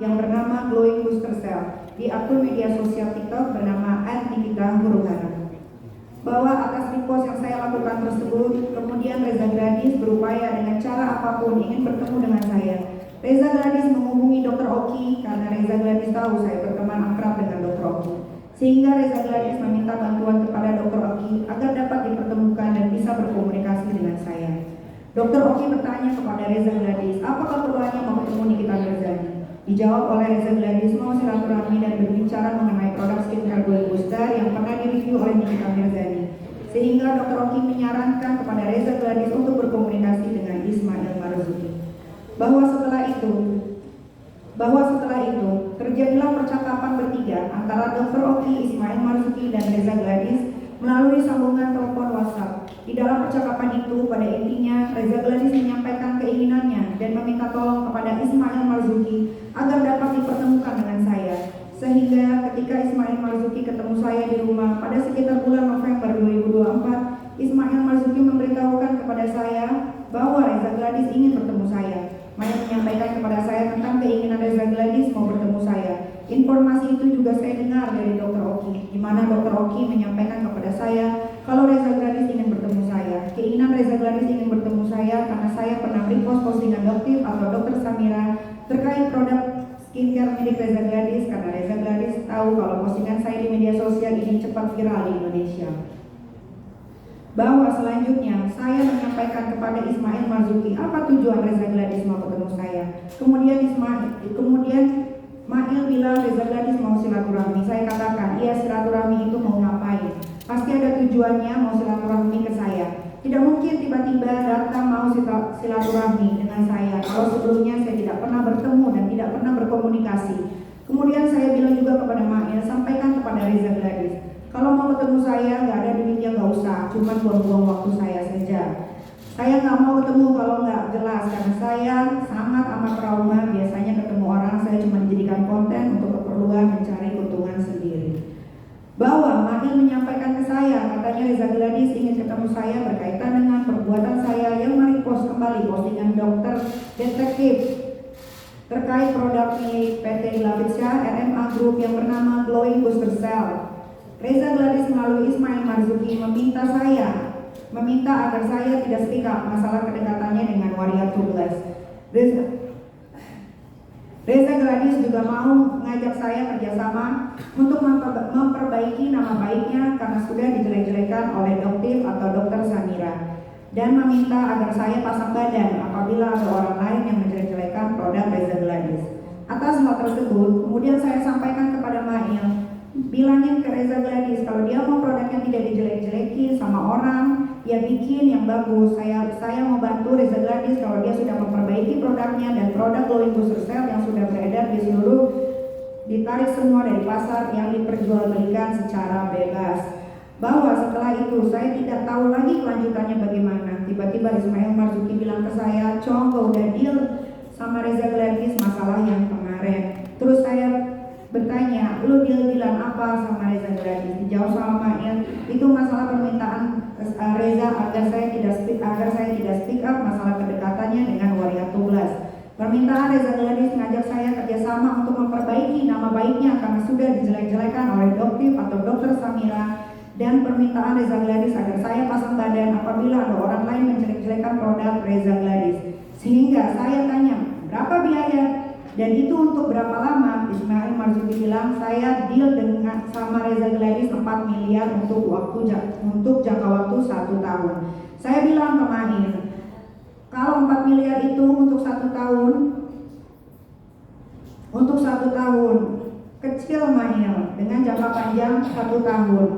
yang bernama Glowing Booster Cell di akun media sosial TikTok bernama @nikita_huru-hara. Bahwa atas repost yang saya lakukan tersebut, kemudian Reza Gladys berupaya dengan cara apapun ingin bertemu dengan saya. Reza Gladys menghubungi Dr. Oki karena Reza Gladys tahu saya berteman akrab dengan Dr. Oki. Sehingga Reza Gladys meminta bantuan kepada Dr. Oki agar dapat dipertemukan dan bisa berkomunikasi dengan saya. Dr. Oki bertanya kepada Reza Gladys, apakah keduanya mau bertemu Nikita Mirzani? Dijawab oleh Reza Gladys mau silaturahmi dan berbicara mengenai produk skincare Glowing Booster yang pernah direview oleh Nikita Mirzani. Sehingga Dr. Oki menyarankan kepada Reza Gladys untuk berkomunikasi dengan Ismail Marzuki. Bahwa setelah itu terjadilah percakapan bertiga antara Dr. Oki, Ismail Marzuki, dan Reza Gladys melalui sambungan telepon WhatsApp. Di dalam percakapan itu, pada intinya Reza Gladys menyampaikan keinginannya dan meminta tolong kepada Ismail Marzuki agar dapat dipertemukan dengan saya. Sehingga ketika Ismail Marzuki ketemu saya di rumah pada sekitar bulan November 2024, Ismail Marzuki memberitahukan kepada saya bahwa Reza Gladys ingin bertemu saya. Menyampaikan kepada saya tentang keinginan Reza Gladys mau bertemu saya. Informasi itu juga saya dengar dari Dr. Oki, di mana Dr. Oki menyampaikan kepada saya kalau Reza Gladys ingin bertemu saya. Keinginan Reza Gladys ingin bertemu saya karena saya pernah repost postingan Doktif atau Dr. Samira terkait produk skincare milik Reza Gladys karena Reza Gladys tahu kalau postingan saya di media sosial ini cepat viral di Indonesia. Bahwa selanjutnya saya menyampaikan kepada Ismail Marzuki apa tujuan Reza Gladys mau ketemu saya. Kemudian Mail bilang Reza Gladys mau silaturahmi. Saya katakan, iya silaturahmi itu mau ngapain? Pasti ada tujuannya mau silaturahmi ke saya. Tidak mungkin tiba-tiba datang mau silaturahmi dengan saya kalau sebelumnya saya tidak pernah bertemu dan tidak pernah berkomunikasi. Kemudian saya bilang juga kepada Mail, sampaikan kepada Reza Gladys, kalau mau ketemu saya nggak ada duitnya nggak usah, cuma buang-buang waktu saya saja. Saya nggak mau ketemu kalau nggak jelas karena saya sangat amat trauma. Biasanya ketemu orang saya cuma dijadikan konten untuk keperluan mencari keuntungan sendiri. Bahwa Mail menyampaikan ke saya, katanya Reza Gladys ingin ketemu saya berkaitan dengan perbuatan saya yang merepost kembali postingan dokter detektif terkait produk milik PT Glavitsia RMA Group yang bernama Glowing Booster Cell. Reza Gladys melalui Ismail Marzuki meminta agar saya tidak speak up masalah kedekatannya dengan Waria Tuglas. Reza Gladys juga mau mengajak saya kerjasama untuk memperbaiki nama baiknya karena sudah dijelek-jelekan oleh Doktif atau Dokter Samira, dan meminta agar saya pasang badan apabila ada orang lain yang menjelek-jelekan produk Reza Gladys. Atas hal tersebut, kemudian saya sampaikan kepada Mail, bilangin ke Reza Gladys kalau dia mau produknya tidak dijelek-jelekin sama orang, ya bikin yang bagus. Saya mau bantu Reza Gladys kalau dia sudah memperbaiki produknya dan produk Glowing Booster Cell yang sudah beredar di seluruh, ditarik semua dari pasar yang diperjualbelikan secara bebas. Bahwa setelah itu saya tidak tahu lagi kelanjutannya bagaimana. Tiba-tiba Ismail Marzuki bilang ke saya, Cong, udah deal sama Reza Gladys masalah yang kemarin. Terus saya bertanya, lu deal-dealan apa sama Reza Gladys? Dijawab sama Mail, itu masalah permintaan Reza agar saya tidak speak up masalah kedekatannya dengan Waria Tuglas. Permintaan Reza Gladys mengajak saya kerjasama untuk memperbaiki nama baiknya karena sudah dijelek-jelekan oleh Doktif atau Dokter Samira, dan permintaan Reza Gladys agar saya pasang badan apabila ada orang lain menjelek-jelekan produk Reza Gladys. Sehingga saya tanya, berapa biaya? Dan itu untuk berapa lama? Ismail Marzuki bilang, saya deal dengan sama Reza Gladys 4 miliar untuk jangka waktu 1 tahun. Saya bilang ke Mail, kalau 4 miliar itu untuk 1 tahun, kecil Mail, dengan jangka panjang 1 tahun.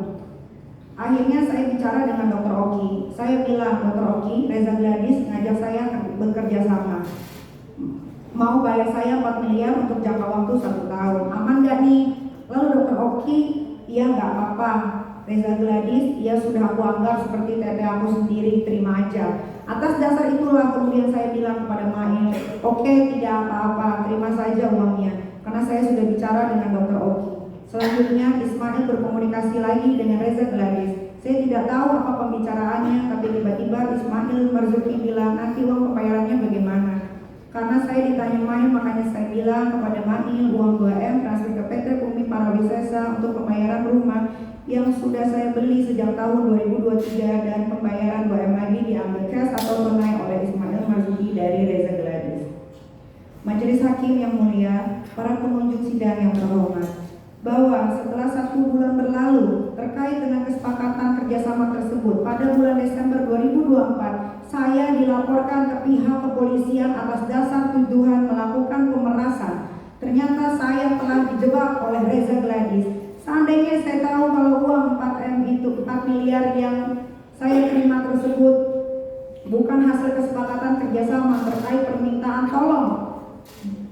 Akhirnya saya bicara dengan Dr. Oki. Saya bilang, Dr. Oki, Reza Gladys ngajak saya bekerja sama. Mau bayar saya 4 miliar untuk jangka waktu 1 tahun. Aman gak nih? Lalu Dr. Oki, iya gak apa-apa. Reza Gladys, ia sudah aku anggap seperti tete aku sendiri, terima aja. Atas dasar itulah kemudian saya bilang kepada Mail, oke, tidak apa-apa, terima saja uangnya. Karena saya sudah bicara dengan Dr. Oki. Selanjutnya Ismail berkomunikasi lagi dengan Reza Gladys. Saya tidak tahu apa pembicaraannya, tapi tiba-tiba Ismail Marzuki bilang, nanti uang pembayarannya bagaimana? Karena saya ditanya Mail, makanya saya bilang kepada Mail uang 2M transfer ke PT Bumi Parawisesa untuk pembayaran rumah yang sudah saya beli sejak tahun 2023 dan pembayaran 2M lagi diambil cash atau tunai oleh Ismail Marzuki dari Reza Gladys. Majelis Hakim yang mulia, para pengunjung sidang yang terhormat, bahwa setelah 1 bulan berlalu terkait dengan kesepakatan kerjasama tersebut pada bulan Desember 2024, saya dilaporkan ke pihak kepolisian atas dasar tuduhan melakukan pemerasan. Ternyata saya telah dijebak oleh Reza Gladys. Seandainya saya tahu kalau uang 4M itu 4 miliar yang saya terima tersebut bukan hasil kesepakatan kerjasama terkait permintaan tolong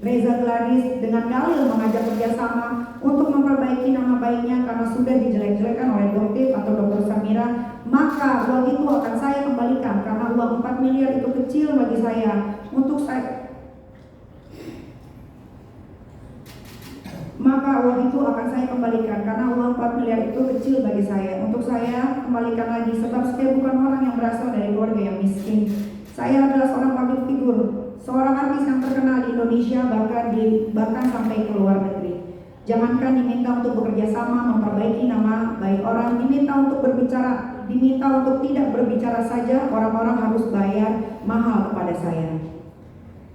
Reza Gladys dengan dalil mengajak kerjasama untuk memperbaiki nama baiknya karena sudah dijelek-jelekan oleh Doktif atau Dr. Samira, maka uang itu akan saya kembalikan karena uang 4 miliar itu kecil bagi saya untuk saya. Maka uang itu akan saya kembalikan karena uang 4 miliar itu kecil bagi saya. Untuk saya kembalikan lagi sebab saya bukan orang yang berasal dari keluarga yang miskin. Saya adalah seorang public figure, seorang artis yang terkenal di Indonesia bahkan sampai ke luar negeri. Jangankan diminta untuk bekerja sama memperbaiki nama baik orang, diminta untuk tidak berbicara saja, orang-orang harus bayar mahal kepada saya.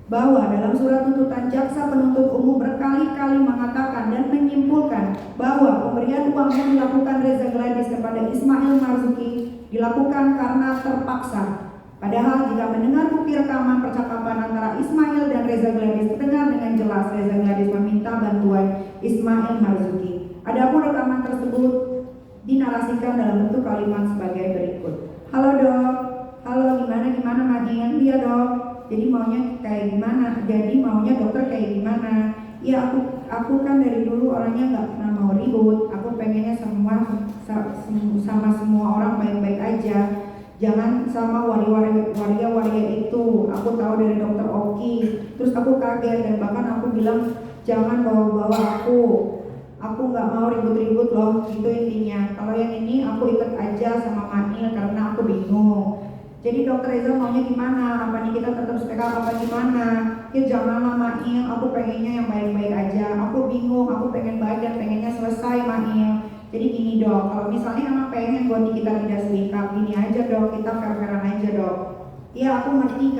Bahwa dalam surat tuntutan jaksa penuntut umum berkali-kali mengatakan dan menyimpulkan bahwa pemberian uang yang dilakukan Reza Gladys kepada Ismail Marzuki dilakukan karena terpaksa. Padahal jika mendengar bukti rekaman percakapan antara Ismail dan Reza Gladys, terdengar dengan jelas Reza Gladys meminta bantuan Ismail Marzuki. Adapun rekaman tersebut dinarasikan dalam bentuk kalimat sebagai berikut. Halo dok, halo gimana Madin? Iya dok. Jadi maunya kayak gimana? Jadi maunya dokter kayak gimana? Ya aku kan dari dulu orangnya nggak pernah mau ribut. Aku pengennya sama semua orang baik-baik aja. Jangan sama waria itu. Aku tahu dari dokter Oki. Terus aku kaget dan bahkan aku bilang jangan bawa-bawa aku. Aku nggak mau ribut-ribut loh. Itu intinya. Kalau yang ini aku ikut aja sama Manil karena aku bingung. Jadi dokter Reza maunya gimana? Apa nih kita tetap speak up apa gimana? Ya janganlah Mail, aku pengennya yang baik-baik aja. Aku bingung, aku pengen baik dan pengennya selesai Mail. Jadi gini dok, kalau misalnya emang pengen buat kita tidak speak up, gini aja dok, kita fair-fairan aja dok. Ya aku ngerti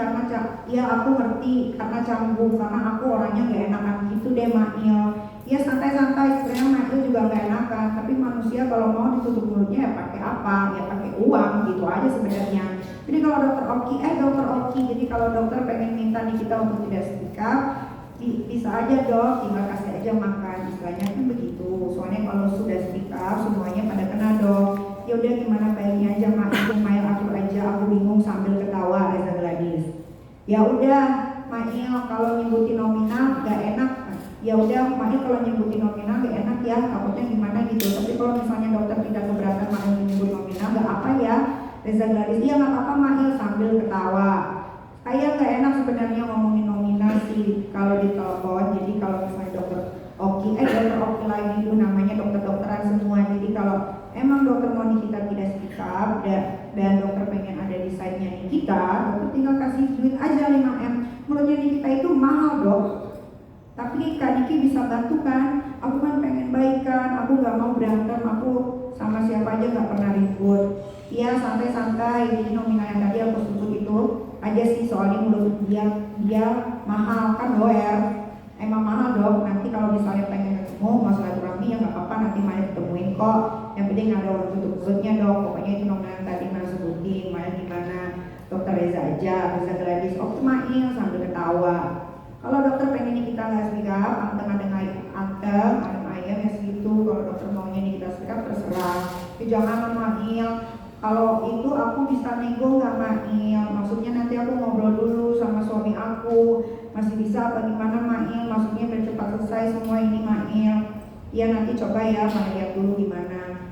karena canggung, karena aku orangnya gak enakan gitu deh Mail. Ya santai-santai, sebenarnya Mail juga gak enakan, tapi manusia kalau mau ditutup mulutnya ya pakai apa? Ya pakai uang gitu aja sebenarnya. Jadi kalau dokter Oki, jadi kalau dokter pengen minta nih kita untuk tidak speak up, bisa aja dok, tinggal kasih aja makan, istilahnya kan begitu. Soalnya kalau sudah speak up semuanya pada kena dok. Ya udah gimana baiknya aja Mail atur aja, aku bingung sambil ketawa Reza Gladys. Ya udah Mail kalau nyebutin nominal gak enak. Ya udah Mail kalau nyebutin nominal gak enak ya, takutnya gimana gitu. Tapi kalau misalnya dokter tidak keberatan Mail menyebut nominal gak apa ya. Reza Gladys, iya nggak apa-apa Mail sambil ketawa. Saya nggak enak sebenarnya ngomongin nominasi kalau di telepon. Jadi kalau misalnya dokter Oki lagi itu namanya dokter-dokteran semua. Jadi kalau emang dokter mau nih kita tidak speak up dan dokter pengen ada di side-nya nih kita, dokter tinggal kasih duit aja 5M. Menurutnya nih kita itu mahal dok. Tapi Kak Diki bisa bantu kan? Aku kan pengen baikan, aku nggak mau berantem, aku sama siapa aja nggak pernah ribut. Iya santai-santai, jadi nominal yang tadi aku sebut itu aja sih, soalnya menurut dia mahal kan doer. Emang mahal dong, nanti kalau misalnya pengen ketemu mau silaturahmi ya nggak apa-apa, nanti Maya ketemuin kok. Yang penting ada orang tutup mulutnya dong, pokoknya itu nominal yang tadi Maya sebutin. Maya gimana? Dokter Reza aja, Reza Gladys, Mail sambil ketawa. Kalau dokter pengennya kita nggak speak up, anteng ayam ya segitu. Kalau dokter maunya nih kita speak up terserah. Tapi jangan Mail. Kalau itu aku bisa nego nggak Mail? Maksudnya nanti aku ngobrol dulu sama suami aku, masih bisa apa gimana Mail? Maksudnya biar cepat selesai semua ini Mail. Ya nanti coba ya Mail lihat dulu gimana.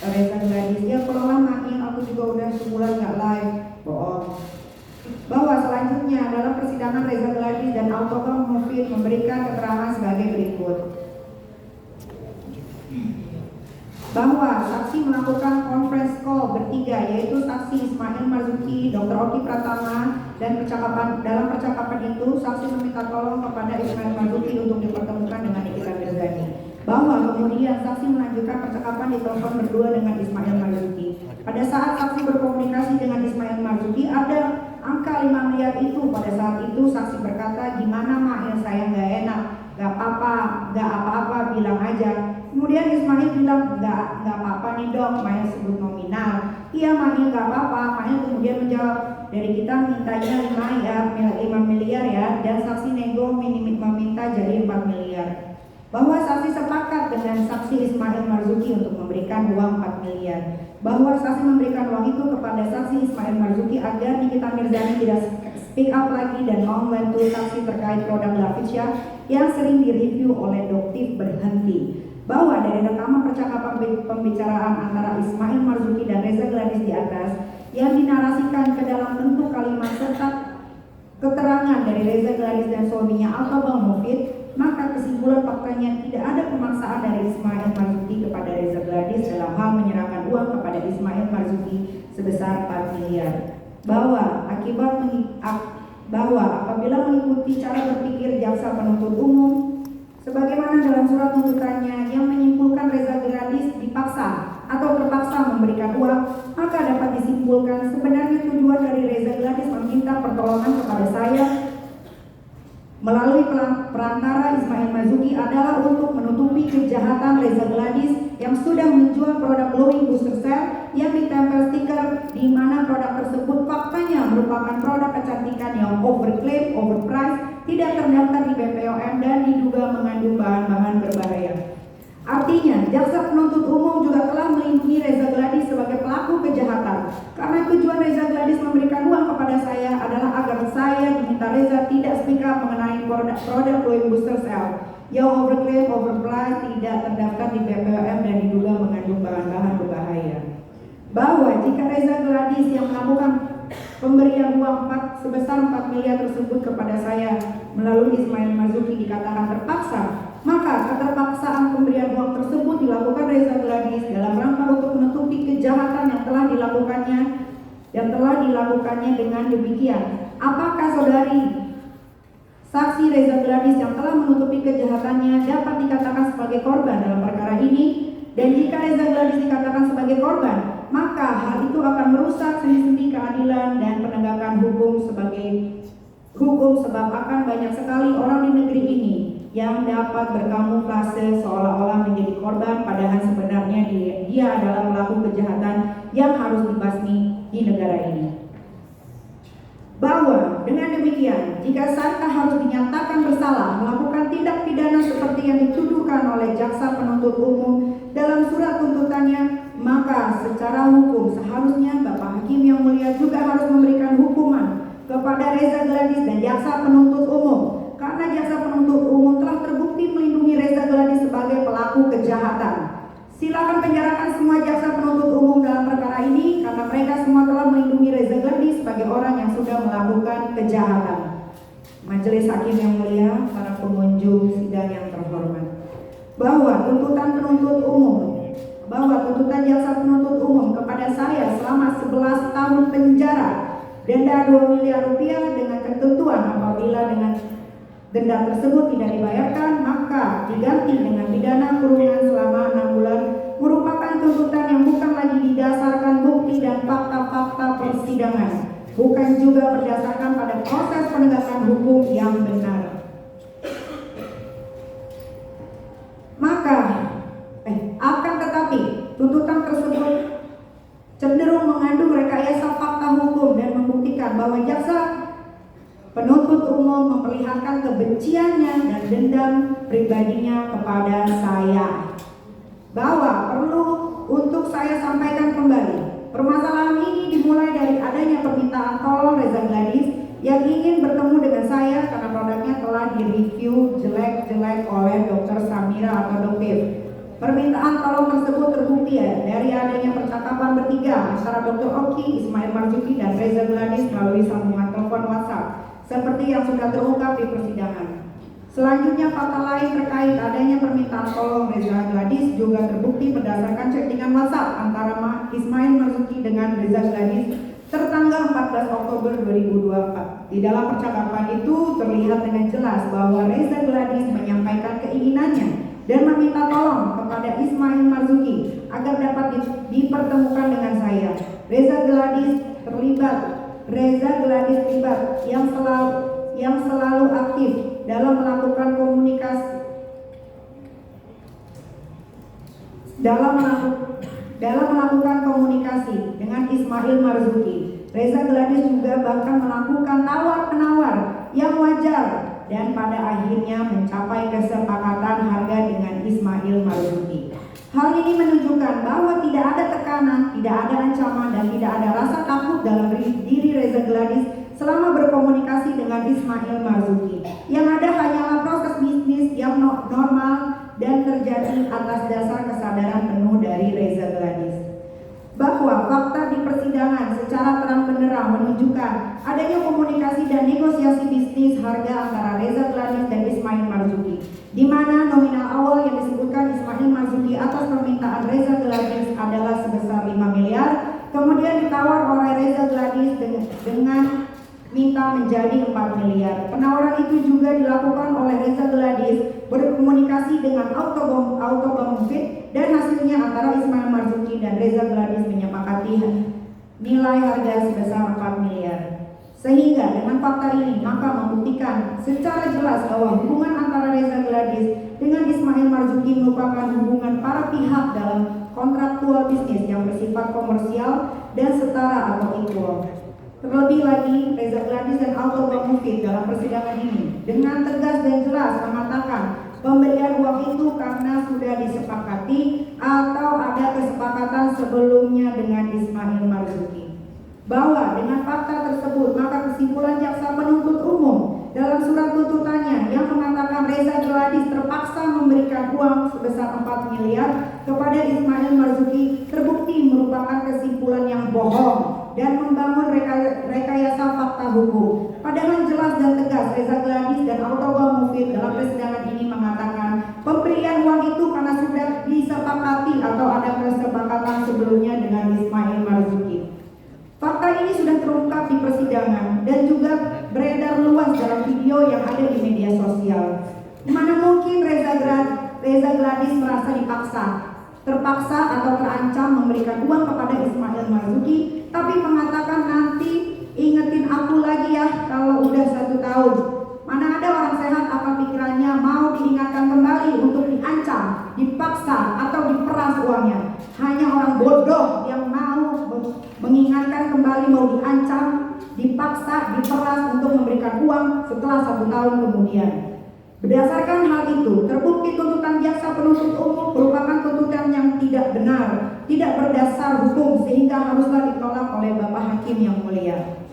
Reza Gladys, ya kalau lah Mail, aku juga udah sebulan nggak live, bohong. Bahwa selanjutnya dalam persidangan Reza Gladys dan Autobang Mufid memberikan keterangan sebagai berikut. Bahwa saksi melakukan conference call bertiga, yaitu saksi Ismail Marzuki, Dr. Oki Pratama, dan dalam percakapan itu saksi meminta tolong kepada Ismail Marzuki untuk dipertemukan dengan Nikita Mirzani. Bahwa kemudian saksi melanjutkan percakapan di telepon berdua dengan Ismail Marzuki. Pada saat saksi berkomunikasi dengan Ismail Marzuki, ada angka 5 miliar itu. Pada saat itu saksi berkata, gimana Mak, saya nggak enak, nggak apa-apa, bilang aja. Kemudian Ismail bilang, nggak apa-apa nih dok, Maya sebut nominal. Iya Maya nggak apa-apa. Maya kemudian menjawab, dari kita mintanya 5 miliar ya, dan saksi nego meminta jadi 4 miliar. Bahwa saksi sepakat dengan saksi Ismail Marzuki untuk memberikan uang 4 miliar. Bahwa saksi memberikan uang itu kepada saksi Ismail Marzuki agar Nikita Mirzani tidak speak up lagi dan mau membantu saksi terkait produk Lavisya yang sering direview oleh Doktif berhenti. Bahwa dari rekaman percakapan pembicaraan antara Ismail Marzuki dan Reza Gladys di atas yang dinarasikan ke dalam bentuk kalimat serta keterangan dari Reza Gladys dan suaminya atau Bang Mufid, maka kesimpulan faktanya tidak ada pemaksaan dari Ismail Marzuki kepada Reza Gladys dalam hal menyerahkan uang kepada Ismail Marzuki sebesar 4 miliar. Bahwa apabila mengikuti cara berpikir jaksa penuntut umum sebagaimana dalam surat tuntutannya yang menyimpulkan Reza Gladys dipaksa atau terpaksa memberikan uang, maka dapat disimpulkan sebenarnya tujuan dari Reza Gladys meminta pertolongan kepada saya melalui perantara Ismail Marzuki adalah untuk menutupi kejahatan Reza Gladys yang sudah menjual produk glowing booster cell yang ditempel stiker di mana produk tersebut faktanya merupakan produk kecantikan yang overclaim, overpriced, tidak terdaftar di BPOM dan diduga mengandung bahan-bahan berbahaya. Artinya, jaksa penuntut umum juga telah melindungi Reza Gladys sebagai pelaku kejahatan. Karena tujuan Reza Gladys memberikan uang kepada saya adalah agar saya diminta Reza tidak speak up mengenai produk glowing booster cell yang overclaim, overpriced, tidak terdaftar di BPOM dan diduga mengandung bahan-bahan berbahaya. Bahwa jika Reza Gladys yang melakukan pemberian uang sebesar 4 miliar tersebut kepada saya melalui Ismail Marzuki dikatakan terpaksa, maka keterpaksaan pemberian uang tersebut dilakukan Reza Gladys dalam rangka untuk menutupi kejahatan yang telah dilakukannya dengan demikian. Apakah saudari saksi Reza Gladys yang telah menutupi kejahatannya dapat dikatakan sebagai korban dalam perkara ini? Dan jika Reza Gladys dikatakan sebagai korban, maka hal itu akan merusak sendi-sendi keadilan dan penegakan hukum sebab akan banyak sekali orang di negeri ini yang dapat berkamuflase seolah-olah menjadi korban padahal sebenarnya dia adalah pelaku kejahatan yang harus dibasmi di negara ini. Bahwa dengan demikian, jika Santa harus dinyatakan bersalah melakukan tindak pidana seperti yang dituduhkan oleh jaksa penuntut umum dalam surat tuntutannya, maka secara hukum seharusnya Bapak Hakim yang mulia juga harus memberikan hukuman kepada Reza Gladys dan jaksa penuntut umum, karena jaksa penuntut umum telah terbukti melindungi Reza Gladys sebagai pelaku kejahatan. Silakan penjarakan semua jaksa penuntut umum dalam perkara ini karena mereka semua telah melindungi Reza Gladys sebagai orang yang sudah melakukan kejahatan. Majelis Hakim yang mulia, para pengunjung sidang yang terhormat, bahwa tuntutan jaksa penuntut umum kepada saya selama 11 tahun penjara, denda 2 miliar rupiah dengan ketentuan apabila dengan denda tersebut tidak dibayarkan maka diganti dengan pidana kurungan selama 6 bulan merupakan tuntutan yang bukan lagi didasarkan bukti dan fakta-fakta persidangan, bukan juga berdasarkan pada proses penegakan hukum yang benar. Maka akan tetapi tuntutan tersebut cenderung mengandung rekayasa fakta hukum dan membuktikan bahwa jaksa penuntut umum memperlihatkan kebenciannya dan dendam pribadinya kepada saya. Bahwa perlu untuk saya sampaikan kembali, permasalahan ini dimulai dari adanya permintaan tolong Reza Gladys yang ingin bertemu dengan saya karena produknya telah direview jelek-jelek oleh Dr. Samira atau Doktif. Permintaan tolong tersebut terbukti dari adanya percakapan bertiga antara Dr. Oki, Ismail Marzuki, dan Reza Gladys melalui sambungan telepon WhatsApp seperti yang sudah terungkap di persidangan. Selanjutnya fakta lain terkait adanya permintaan tolong Reza Gladys juga terbukti berdasarkan chattingan WhatsApp antara Ismail Marzuki dengan Reza Gladys tertanggal 14 Oktober 2024. Di dalam percakapan itu terlihat dengan jelas bahwa Reza Gladys menyampaikan keinginannya dan meminta tolong kepada Ismail Marzuki agar dapat dipertemukan dengan saya. Reza Gladys terlibat yang selalu aktif dalam melakukan komunikasi dengan Ismail Marzuki. Reza Gladys juga bahkan melakukan tawar-menawar yang wajar dan pada akhirnya mencapai kesepakatan harga dengan Ismail Marzuki. Hal ini menunjukkan bahwa tidak ada tekanan, tidak ada ancaman, dan tidak ada rasa takut dalam diri Reza Gladys selama berkomunikasi dengan Ismail Marzuki. Yang ada hanyalah proses bisnis yang normal dan terjadi atas dasar kesadaran penuh dari Reza Gladys. Bahwa fakta di persidangan secara terang-benderang menunjukkan adanya komunikasi dan negosiasi bisnis harga antara Reza Gladys dan Ismail Marzuki, di mana nominal awal yang disebutkan Ismail Marzuki atas permintaan Reza Gladys adalah sebesar 5 miliar, kemudian ditawar oleh Reza Gladys dengan minta menjadi 4 miliar. Penawaran itu juga dilakukan oleh Reza Gladys berkomunikasi dengan Autobom Fit, dan hasilnya antara Ismail Marzuki dan Reza Gladys menyepakati nilai harga sebesar 4 miliar. Sehingga dengan fakta ini maka membuktikan secara jelas bahwa hubungan antara Reza Gladys dengan Ismail Marzuki merupakan hubungan para pihak dalam kontraktual bisnis yang bersifat komersial dan setara atau equal. Terlebih lagi, Reza Gladys dan Autobom Fit dalam persidangan ini dengan tegas dan jelas mengatakan pemberian uang itu karena sudah disepakati atau ada kesepakatan sebelumnya dengan Ismail Marzuki. Bahwa dengan fakta tersebut maka kesimpulan jaksa penuntut umum dalam surat tuntutannya yang mengatakan Reza Gladys terpaksa memberikan uang sebesar 4 miliar kepada Ismail Marzuki terbukti merupakan kesimpulan yang bohong dan membangun rekayasa fakta hukum. Padahal jelas dan tegas Reza Gladys dan Autobom Fit dalam persidangan ini mengatakan pemberian uang itu karena sudah disepakati atau ada kesepakatan sebelumnya dengan Ismail Marzuki. Fakta ini sudah terungkap di persidangan dan juga beredar luas dalam video yang ada di media sosial. Mana mungkin Reza Gladys merasa terpaksa atau terancam memberikan uang kepada Ismail Marzuki, tapi mengatakan nanti ingetin aku lagi ya kalau udah 1 tahun. Mana ada orang sehat apa pikirannya mau diingatkan kembali untuk diancam, dipaksa atau diperas uangnya. Hanya orang bodoh yang mau mengingatkan kembali, mau diancam, dipaksa, diperas untuk memberikan uang setelah 1 tahun kemudian. Berdasarkan hal itu, terbukti tuntutan jaksa penuntut umum merupakan tuntutan yang tidak benar, tidak berdasar hukum, sehingga haruslah ditolak oleh Bapak Hakim yang mulia.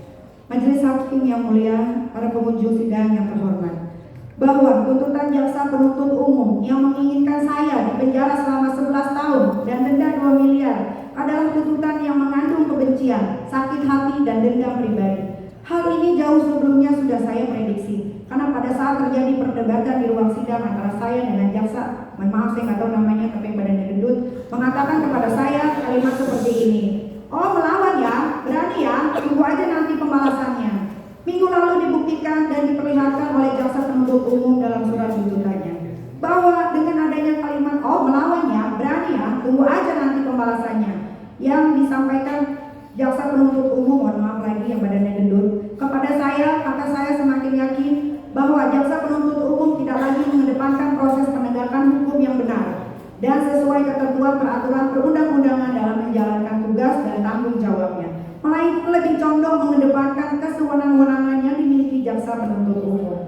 Majelis Hakim yang mulia, para pengunjung sidang yang terhormat, bahwa tuntutan jaksa penuntut umum yang menginginkan saya dipenjara selama 11 tahun dan denda 2 miliar adalah tuntutan yang mengandung kebencian, sakit hati, dan dendam pribadi. Hal ini jauh sebelumnya sudah saya prediksi, karena pada saat terjadi perdebatan di ruang sidang antara saya dengan jaksa, maaf saya nggak tahu namanya tapi badannya gendut, mengatakan kepada saya kalimat seperti ini, "Oh melawan ya, berani ya, tunggu aja nanti pembalasannya." Minggu lalu dibuktikan dan diperlihatkan oleh jaksa penuntut umum dalam surat tuntutannya bahwa dengan adanya kalimat "oh melawan ya, berani ya, tunggu aja nanti pembalasannya" yang disampaikan jaksa penuntut umum, mohon maaf lagi yang badannya gendut, kepada saya, maka saya semakin yakin bahwa jaksa penuntut umum tidak lagi mengedepankan proses penegakan hukum yang benar dan sesuai ketentuan peraturan perundang-undangan dalam menjalankan tugas dan tanggung jawabnya, melainkan lebih condong mengedepankan kesewenang-wenangan yang dimiliki jaksa penuntut umum.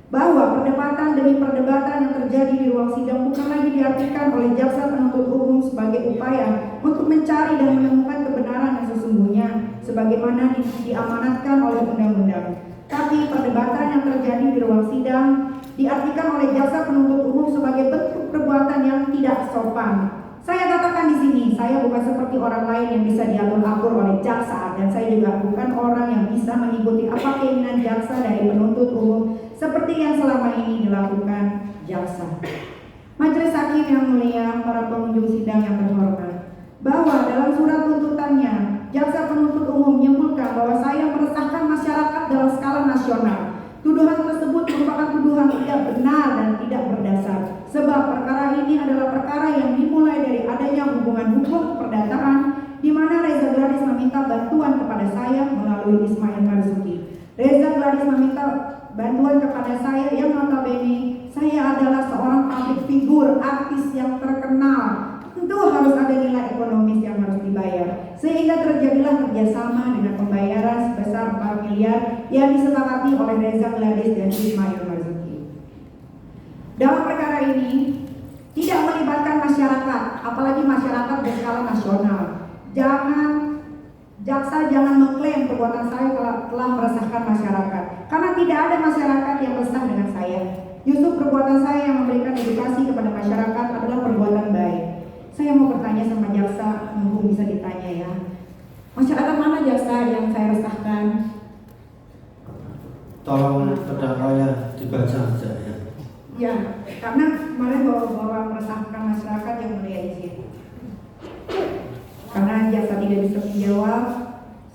Bahwa perdebatan demi perdebatan yang terjadi di ruang sidang bukan lagi diartikan oleh jaksa penuntut umum sebagai upaya untuk mencari dan menemukan kebenaran yang sesungguhnya sebagaimana diamanatkan oleh undang-undang. Tapi perdebatan yang terjadi di ruang sidang diartikan oleh jaksa penuntut umum sebagai bentuk perbuatan yang tidak sopan. Saya katakan di sini, saya bukan seperti orang lain yang bisa diatur-atur oleh jaksa, dan saya juga bukan orang yang bisa mengikuti apa keinginan jaksa dari penuntut umum seperti yang selama ini dilakukan jaksa. Majelis Hakim Hakim yang mulia, para pengunjung sidang yang terhormat, bahwa dalam surat tuntutannya, jaksa penuntut umum menyimpulkan bahwa saya meresahkan masyarakat dalam skala nasional. Tuduhan tersebut merupakan tuduhan tidak benar dan tidak berdasar, sebab perkara ini adalah perkara yang dimulai dari adanya hubungan hukum perdataan di mana Reza Gladys meminta bantuan kepada saya melalui Ismail Marzuki. Reza Gladys meminta bantuan kepada saya yang notabene saya adalah seorang public figure, artis yang terkenal. Tentu harus ada nilai ekonomis yang harus dibayar, sehingga terjadilah kerjasama dengan pembayaran sebesar 4 miliar yang disepakati oleh Reza Gladys dan Ismail Marzuki. Dalam perkara ini tidak melibatkan masyarakat, apalagi masyarakat berskala nasional. Jaksa jangan mengklaim perbuatan saya telah meresahkan masyarakat, karena tidak ada masyarakat yang resah dengan saya. Justru perbuatan saya yang memberikan edukasi kepada masyarakat adalah perbuatan baik. Saya mau bertanya sama jaksa, mumpung bisa ditanya ya. Masyarakat mana jaksa yang saya resahkan? Tolong terdakwa ya dibaca saja ya. Ya, karena kemarin bawa meresahkan masyarakat yang mulia izin. Karena jaksa tidak bisa menjawab,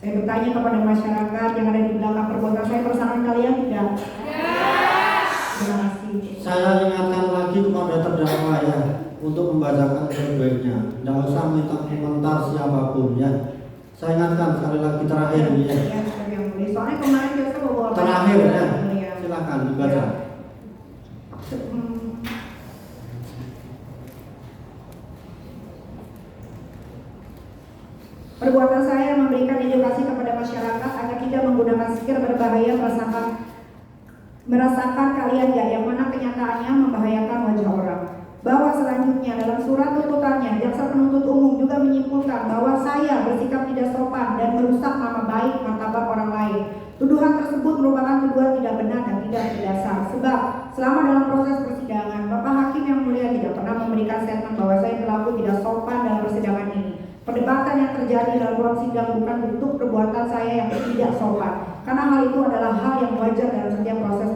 saya bertanya kepada masyarakat yang ada di belakang perbuatan saya, meresahkan kalian tidak? Terima kasih. Saya ingatkan lagi kepada terdakwa ya, untuk membacakan sebaik-baiknya. Tidak usah minta komentar siapapun ya. Saya ingatkan sekali lagi terakhir ya. Ya, yang mulia. Soalnya kemarin jaksa bawa Terakhir ya. Silakan dibaca. Perbuatan saya memberikan edukasi kepada masyarakat agar tidak menggunakan stiker berbahaya merasakan kalian gak, yang mana kenyataannya membahayakan wajah orang. Bahwa selanjutnya dalam surat tuntutannya, jaksa penuntut umum juga menyimpulkan bahwa saya bersikap tidak sopan dan merusak nama baik martabat orang lain. Tuduhan tersebut merupakan tuduhan tidak benar dan tidak berdasar, sebab selama dalam proses persidangan, Bapak Hakim yang mulia tidak pernah memberikan statement bahwa saya berlaku tidak sopan dalam persidangan ini. Perdebatan yang terjadi dalam ruang sidang bukan bentuk perbuatan saya yang tidak sopan, karena hal itu adalah hal yang wajar dalam setiap proses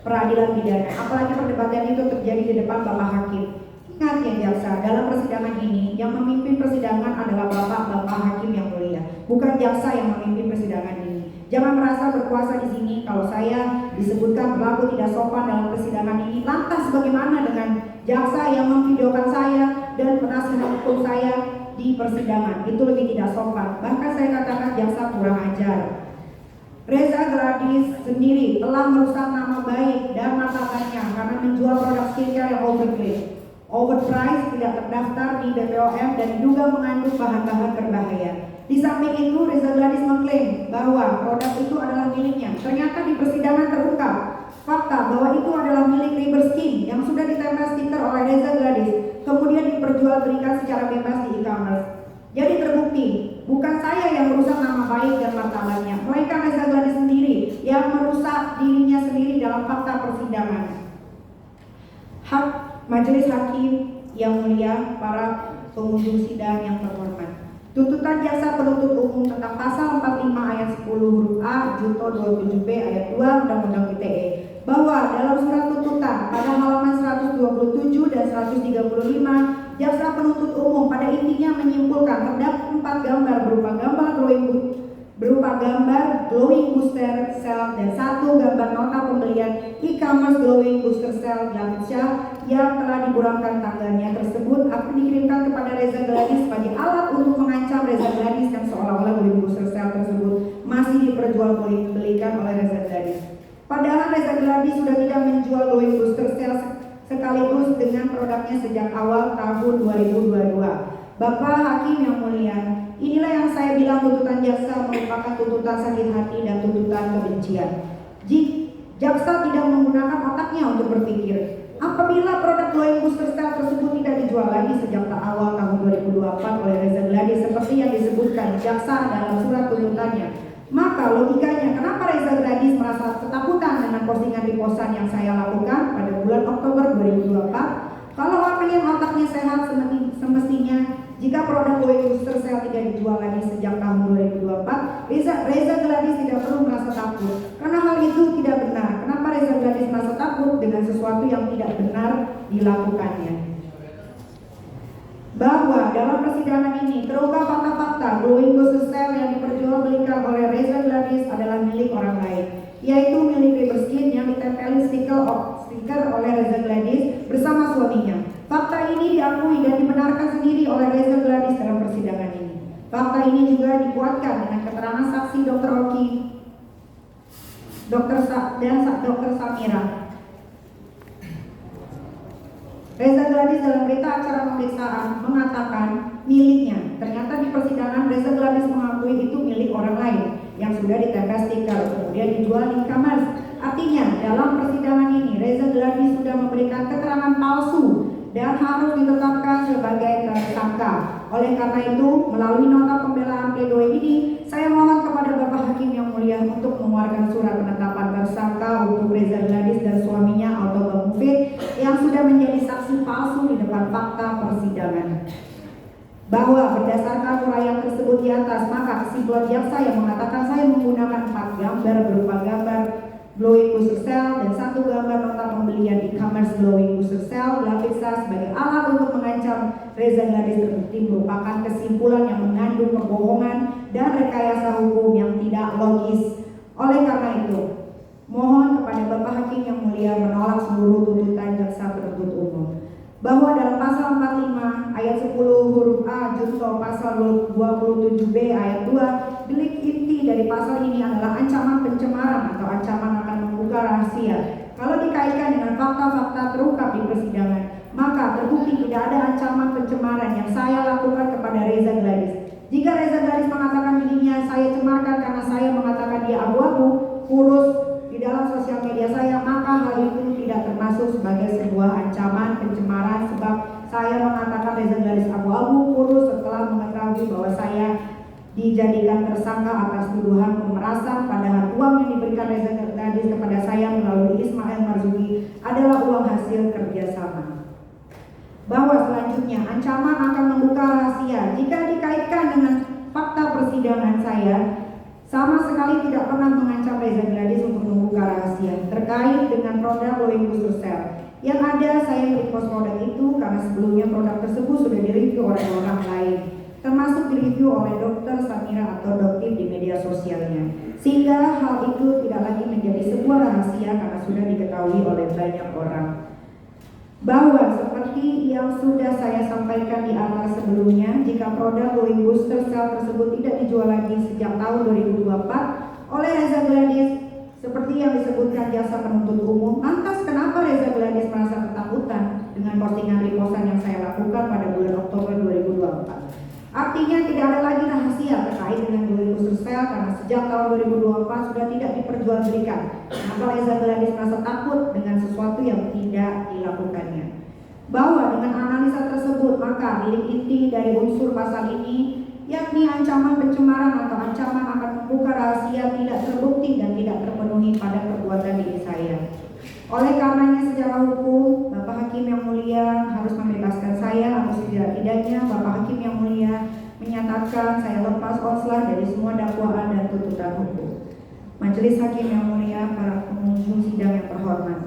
peradilan pidana. Apalagi perdebatan itu terjadi di depan Bapak Hakim. Ingat ya jaksa, dalam persidangan ini yang memimpin persidangan adalah Bapak Hakim yang mulia, bukan jaksa yang memimpin persidangan ini. Jangan merasa berkuasa di sini. Kalau saya disebutkan berlaku tidak sopan dalam persidangan ini, lantas bagaimana dengan jaksa yang memvideokan saya dan penasihat hukum saya di persidangan? Itu lebih tidak sopan. Bahkan saya katakan jaksa kurang ajar. Reza Gladys sendiri telah merusak nama baik dan martabatnya karena menjual produk skincare yang overpriced, tidak terdaftar di BPOM dan diduga mengandung bahan-bahan berbahaya. Di samping itu, Reza Gladys mengklaim bahwa produk itu adalah miliknya. Ternyata di persidangan terungkap fakta bahwa itu adalah milik River Skin yang sudah ditempel stiker oleh Reza Gladys, kemudian diperjualbelikan secara bebas di e-commerce. Jadi terbukti, bukan saya yang merusak nama baik dan martabatnya, melainkan Reza Gladys sendiri yang merusak dirinya sendiri dalam fakta persidangan. Majelis Hakim yang mulia, para pengunjung sidang yang terhormat. Tuntutan jaksa penuntut umum tentang pasal 45 ayat 10 huruf A junto 27B ayat 2 Undang-Undang ITE bahwa dalam surat tuntutan pada halaman 127 dan 135 jaksa penuntut umum pada intinya menyimpulkan terdapat 4 gambar berupa gambar glowing booster cell dan 1 gambar nota pembelian e-commerce glowing booster cell Glamsha yang telah diburamkan tangganya tersebut akan dikirimkan kepada Reza Gladys sebagai alat untuk mengancam Reza Gladys yang seolah-olah glowing booster cell tersebut masih diperjualbelikan oleh Reza Gladys. Padahal Reza Gladys sudah tidak menjual glowing booster cell sekaligus dengan produknya sejak awal tahun 2022. Bapak Hakim yang mulia, inilah yang saya bilang tuntutan jaksa merupakan tuntutan sakit hati dan tuntutan kebencian. Jaksa tidak menggunakan otaknya untuk berpikir. Apabila produk glowing booster cell tersebut tidak dijual lagi sejak awal tahun 2024 oleh Reza Gladys seperti yang disebutkan jaksa dalam surat tuntutannya, maka logikanya kenapa Reza Gladys merasa ketakutan dengan postingan reposan yang saya lakukan pada bulan Oktober 2024? Kalau orang yang otaknya sehat semestinya jika produk glowing booster cell tidak dijual lagi sejak tahun 2024, Reza Gladys tidak perlu merasa takut. Karena hal itu tidak benar. Kenapa Reza Gladys merasa takut dengan sesuatu yang tidak benar dilakukannya? bahwa dalam persidangan ini terungkap fakta-fakta glowing booster cell yang diperjualbelikan oleh Reza Gladys adalah milik orang lain, yaitu milik Riberskin yang ditempeli stiker oleh Reza Gladys bersama suaminya. Fakta ini diakui dan dibenarkan sendiri oleh Reza Gladys dalam persidangan ini. Fakta ini juga dikuatkan dengan keterangan saksi Dr. Oki, Dr. Samira. Reza Gladys dalam berita acara pemeriksaan mengatakan miliknya. Ternyata di persidangan Reza Gladys mengakui itu milik orang lain yang sudah ditempel stiker kemudian dijual di e-commerce. Artinya dalam persidangan ini Reza Gladys sudah memberikan keterangan palsu dan harus ditetapkan sebagai tersangka. Oleh karena itu, melalui nota pembelaan pledoi ini, saya mohon kepada Bapak Hakim yang mulia untuk mengeluarkan surat penetapan tersangka untuk Reza Gladys dan suaminya atau Bang Mufid yang sudah menjadi saksi palsu di depan fakta persidangan. Bahwa berdasarkan uraian tersebut di atas, maka kesimpulan jaksa yang mengatakan saya menggunakan 4 gambar berupa gambar glowing booster cell dan 1 gambar nota pembelian e-commerce glowing booster cell diperiksa sebagai alat untuk mengancam Reza Gladys terbukti merupakan kesimpulan yang mengandung kebohongan dan rekayasa hukum yang tidak logis. Oleh karena itu, mohon kepada Bapak Hakim yang mulia menolak seluruh tuntutan jaksa penuntut umum. Bahwa dalam pasal 45 ayat 10 huruf A junto pasal 27B ayat 2, delik inti dari pasal ini adalah ancaman pencemaran atau ancaman akan membuka rahasia. Kalau dikaitkan dengan fakta-fakta terungkap di persidangan, maka terbukti tidak ada ancaman pencemaran yang saya lakukan kepada Reza Gladys. Jika Reza Gladys mengatakan dirinya saya cemarkan karena saya mengatakan dia abu-abu, kurus di dalam sosial media saya, maka hal itu tidak termasuk sebagai sebuah ancaman pencemaran sebab saya mengatakan Reza Gladys abu-abu kurus setelah mengetahui bahwa saya dijadikan tersangka atas tuduhan pemerasan, padahal uang yang diberikan Reza Gladys kepada saya melalui Ismail Marzuki adalah uang hasil kerjasama. Bahwa selanjutnya ancaman akan membuka rahasia jika dikaitkan dengan fakta persidangan saya sama sekali tidak pernah mengancam Reza Gladys untuk membuka rahasia terkait dengan produk glowing booster cell. Yang ada saya repost produk itu karena sebelumnya produk tersebut sudah direview oleh orang lain, termasuk direview oleh Dr. Samira atau Doktif di media sosialnya, sehingga hal itu tidak lagi menjadi sebuah rahasia karena sudah diketahui oleh banyak orang. Bahwa seperti yang sudah saya sampaikan di atas sebelumnya, jika produk glowing booster cell tersebut tidak dijual lagi sejak tahun 2024 oleh Reza Gladys seperti yang disebutkan jaksa penuntut umum, lantas kenapa Reza Gladys merasa ketakutan dengan postingan repostan yang saya lakukan pada bulan Oktober 2024? Artinya tidak ada lagi rahasia terkait dengan glowing booster cell karena sejak tahun 2024 sudah tidak diperjualbelikan. Maka Reza Gladys merasa takut dengan sesuatu yang tidak dilakukannya. Bahwa dengan analisa tersebut maka delik inti dari unsur pasal ini yakni ancaman pencemaran atau ancaman akan membuka rahasia tidak terbukti dan tidak terpenuhi pada perbuatan diri saya. Oleh karenanya secara hukum, Bapak Hakim yang mulia harus membebaskan saya atau setidak-tidaknya Bapak Hakim yang mulia menyatakan saya lepas oslah dari semua dakwaan dan tuntutan hukum. Majelis Hakim yang mulia, para pengunjung sidang yang terhormat.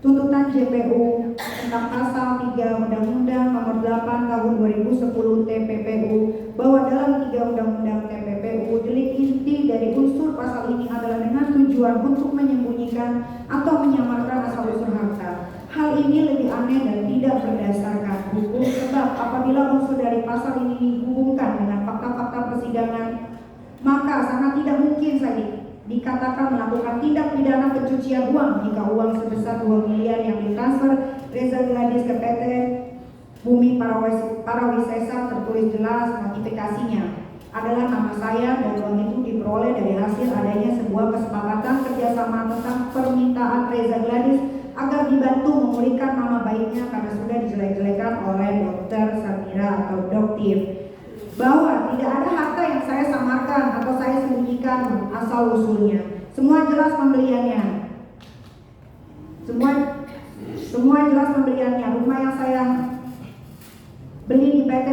Tuntutan JPU tentang pasal 3 Undang-Undang Nomor 8 Tahun 2010 TPPU bahwa dalam 3 Undang-Undang TPPU delik inti dari unsur pasal ini adalah dengan tujuan untuk menyembunyikan atau menyamarkan asal-usul harta. Hal ini lebih aneh dan tidak berdasarkan hukum sebab apabila unsur dari pasal ini dihubungkan dengan fakta-fakta persidangan, maka sangat tidak mungkin saja dikatakan melakukan tindak pidana pencucian uang jika uang sebesar 2 miliar yang ditransfer Reza Gladys ke PT Bumi Parawisesa tertulis jelas notifikasinya adalah nama saya dan uang itu diperoleh dari hasil adanya sebuah kesepakatan kerjasama tentang permintaan Reza Gladys agar dibantu memulihkan nama baiknya karena sudah dijelek-jelekan oleh Dr. Samira atau Doktif. Bahwa tidak ada harta yang saya samarkan atau saya sembunyikan asal usulnya. Semua jelas pembeliannya. Semua jelas pembeliannya. Rumah yang saya beli di PT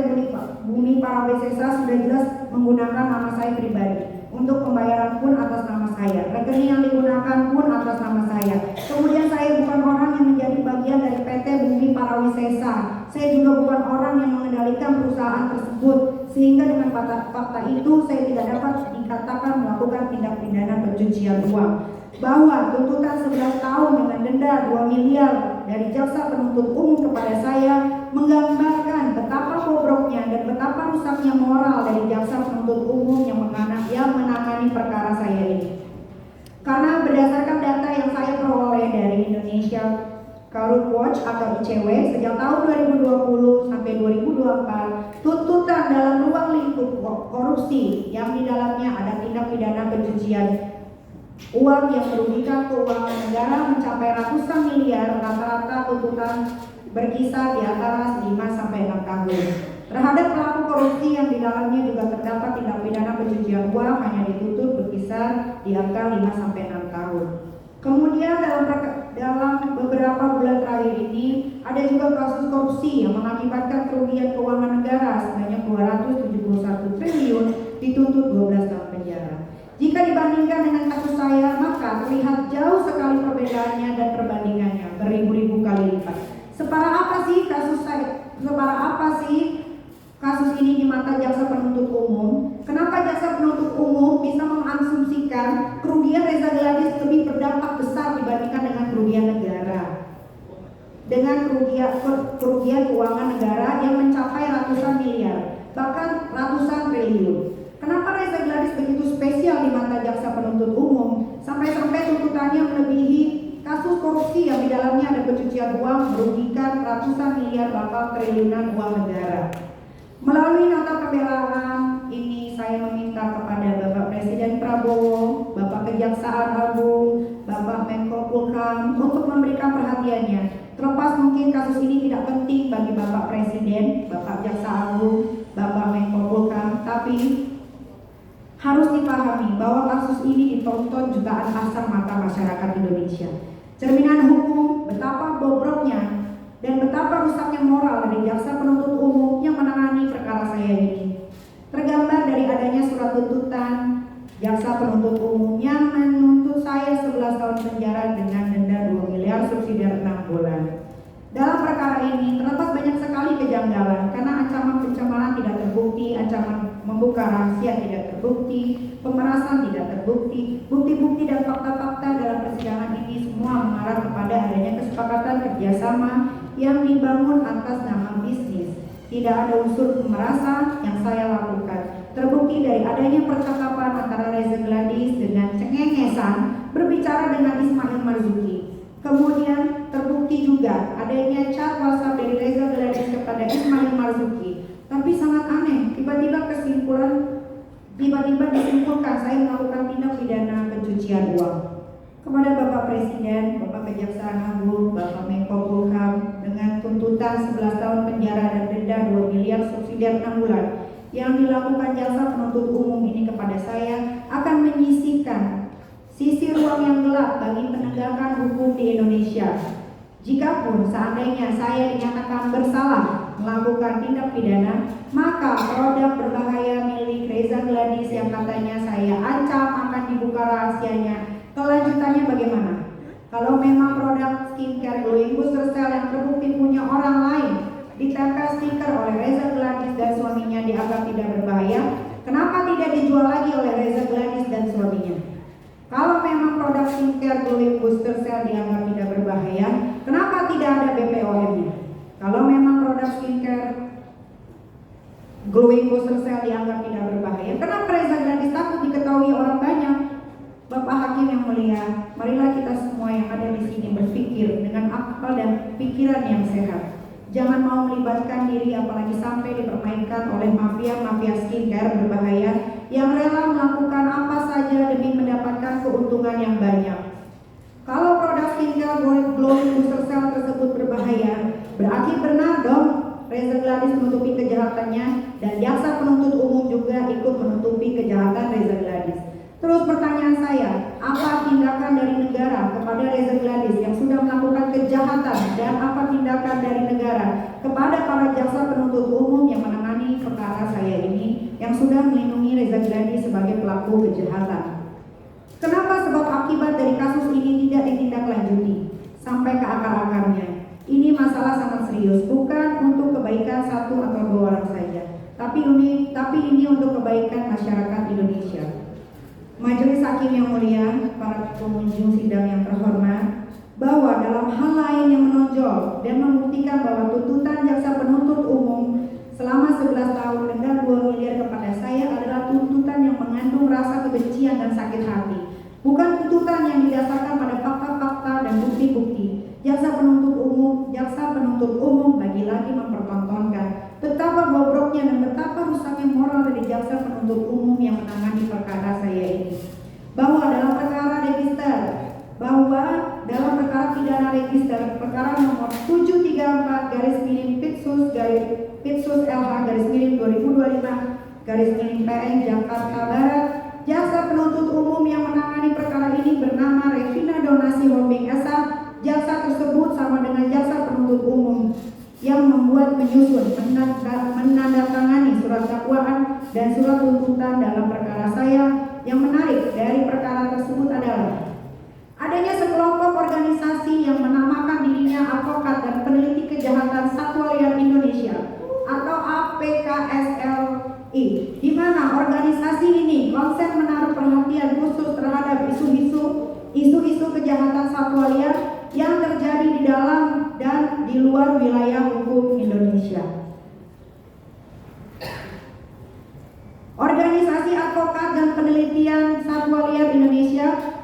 Bumi Parawisesa sudah jelas menggunakan nama saya pribadi. untuk pembayaran pun atas nama saya. Rekening yang digunakan pun atas nama saya. Kemudian saya bukan orang yang menjadi bagian dari PT Bumi Parawisesa. Saya juga bukan orang yang mengendalikan perusahaan tersebut. Sehingga dengan fakta itu saya tidak dapat dikatakan melakukan tindak pidana pencucian uang. Bahwa tuntutan 11 tahun dengan denda 2 miliar dari jaksa penuntut umum kepada saya menggambarkan betapa bobroknya dan betapa rusaknya moral dari jaksa penuntut umum yang menangani perkara saya ini. Karena berdasarkan data yang saya peroleh dari Indonesia Corrupt Watch atau ICW sejak tahun 2020 sampai 2024, tuntutan dalam ruang lingkup korupsi yang di dalamnya ada tindak pidana pencucian uang yang merugikan keuangan negara mencapai ratusan miliar, rata-rata tuntutan berkisar di antara 5 sampai 6 tahun. Terhadap pelaku korupsi yang di dalamnya juga terdapat tindak pidana pencucian uang hanya dituntut berkisar di angka 5 sampai 6 tahun. Kemudian dalam beberapa bulan terakhir ini ada juga kasus korupsi yang mengakibatkan kerugian keuangan negara sebanyak 271 triliun dituntut 12 tahun penjara. Jika dibandingkan dengan kasus saya, maka terlihat jauh sekali perbedaannya dan perbandingannya beribu-ribu kali lipat. Separah apa sih kasus saya? Separah apa sih kasus ini di mata jaksa penuntut umum? Kenapa jaksa penuntut umum bisa mengasumsikan kerugian Reza Gladys lebih berdampak besar dibandingkan dengan kerugian negara? Dengan kerugian keuangan negara yang mencapai ratusan miliar, bahkan ratusan triliun. Kenapa Reza Gladys begitu spesial di mata jaksa penuntut umum sampai-sampai tuntutannya melebihi kasus korupsi yang di dalamnya ada pencucian uang merugikan ratusan miliar bahkan triliunan uang negara? Melalui nota pembelaan ini saya meminta kepada Bapak Presiden Prabowo, Bapak Kejaksaan Agung, Bapak Menko Polhukam untuk memberikan perhatiannya. Terlepas mungkin kasus ini tidak penting bagi Bapak Presiden, Bapak Jaksa Agung, Bapak Menko Polhukam, tapi harus dipahami bahwa kasus ini ditonton jutaan kasar mata masyarakat Indonesia. Cerminan hukum betapa bobroknya dan betapa rusaknya moral dari jaksa penuntut umum yang menangani perkara saya ini. Tergambar dari adanya surat tuntutan jaksa penuntut umum yang menuntut saya 11 tahun penjara dengan denda 2 miliar subsidiar 6 bulan. Dalam perkara ini terdapat banyak sekali kejanggalan karena ancaman pencemaran tidak terbukti, ancaman membuka rahasia tidak terbukti, pemerasan tidak terbukti, bukti-bukti dan fakta-fakta dalam persidangan ini semua mengarah kepada adanya kesepakatan kerjasama yang dibangun atas nama bisnis. Tidak ada unsur pemerasan yang saya lakukan. Terbukti dari adanya percakapan antara Reza Gladys dengan cengengesan berbicara dengan Ismail Marzuki. Kemudian terbukti juga adanya chat WhatsApp dari Reza Gladys kepada Ismail Marzuki. Tapi sangat aneh, tiba-tiba disimpulkan saya melakukan tindak pidana pencucian uang. Kepada Bapak Presiden, Bapak Kejaksaan Agung, Bapak Menko Polhukam dengan tuntutan 11 tahun penjara dan denda 2 miliar subsidiar 6 bulan yang dilakukan jaksa penuntut umum ini kepada saya akan menyisihkan sisi ruang yang gelap bagi penegakan hukum di Indonesia. Jikapun seandainya saya dinyatakan bersalah melakukan tindak pidana, maka produk berbahaya milik Reza Gladys yang katanya saya ancam akan dibuka rahasianya, kelanjutannya bagaimana? Kalau memang produk skincare glowing booster cell yang terbukti punya orang lain ditempel stiker oleh Reza Gladys dan suaminya dianggap tidak berbahaya, kenapa tidak dijual lagi oleh Reza Gladys dan suaminya? Kalau memang produk skincare glowing booster cell dianggap tidak berbahaya, kenapa tidak ada BPOM-nya? Kalau memang produk skincare glowing booster cell dianggap tidak berbahaya, kenapa Reza Gladys takut diketahui orang banyak? Bapak Hakim yang mulia, marilah kita semua yang ada di sini berpikir dengan akal dan pikiran yang sehat. Jangan mau melibatkan diri apalagi sampai dipermainkan oleh mafia-mafia skincare berbahaya yang rela melakukan apa saja demi mendapatkan keuntungan yang banyak. Kalau produk skincare glowing booster cell tersebut berbahaya, berarti benar dong Reza Gladys menutupi kejahatannya dan jaksa penuntut umum juga ikut menutupi kejahatan Reza Gladys. Terus pertanyaan saya, apa tindakan dari negara kepada Reza Gladys yang sudah melakukan kejahatan dan apa tindakan dari negara kepada para jaksa penuntut umum yang menangani perkara saya ini yang sudah melindungi Reza Gladi sebagai pelaku kejahatan. Kenapa sebab akibat dari kasus ini tidak ditindaklanjuti sampai ke akar-akarnya? Ini masalah sangat serius, bukan untuk kebaikan satu atau dua orang saja, tapi ini untuk kebaikan masyarakat Indonesia. Majelis Hakim yang mulia, para pengunjung sidang yang terhormat, bahwa dalam hal lain yang menonjol dan membuktikan bahwa tuntutan jaksa penuntut umum selama 11 tahun denda 2 miliar kepada saya adalah tuntutan yang mengandung rasa kebencian dan sakit hati, bukan tuntutan yang didasarkan pada fakta-fakta dan bukti-bukti. Jaksa penuntut umum lagi-lagi mempertontonkan betapa bobroknya dan betapa rusaknya moral dari jaksa penuntut umum yang menangani perkara saya ini. Bahwa dalam perkara pidana register perkara nomor 734 Pitsus LH /2025 PN Jakarta Barat, jaksa penuntut umum yang menangani perkara ini bernama Revina Donasi Hombing S.A. Jaksa tersebut sama dengan jaksa penuntut umum yang membuat, menyusun, menandatangani surat dakwaan dan surat tuntutan dalam perkara saya. Yang menarik dari perkara tersebut adalah adanya sekelompok organisasi yang menamakan dirinya Advokat dan Peneliti Kejahatan Satwa Liar Indonesia atau APKSLI, di mana organisasi ini konsen menaruh perhatian khusus terhadap isu-isu kejahatan satwa liar yang terjadi di dalam dan di luar wilayah hukum Indonesia. Organisasi Advokat dan Penelitian Satwa Liar Indonesia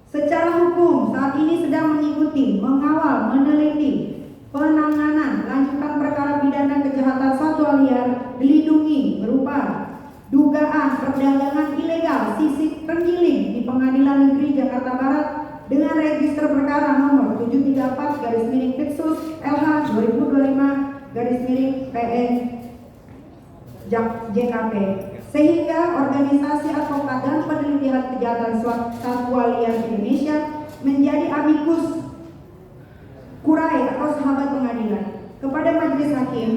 secara hukum saat ini sedang mengikuti, mengawal, meneliti penanganan lanjutan perkara pidana kejahatan satwa liar dilindungi berupa dugaan perdagangan ilegal sisik terenggiling di Pengadilan Negeri Jakarta Barat dengan register perkara nomor 734 Pitsus LH 2025 PN JKT, sehingga organisasi advokat dan penelitian kejahatan satwa liar Indonesia menjadi amikus kurai atau sahabat pengadilan kepada Majelis Hakim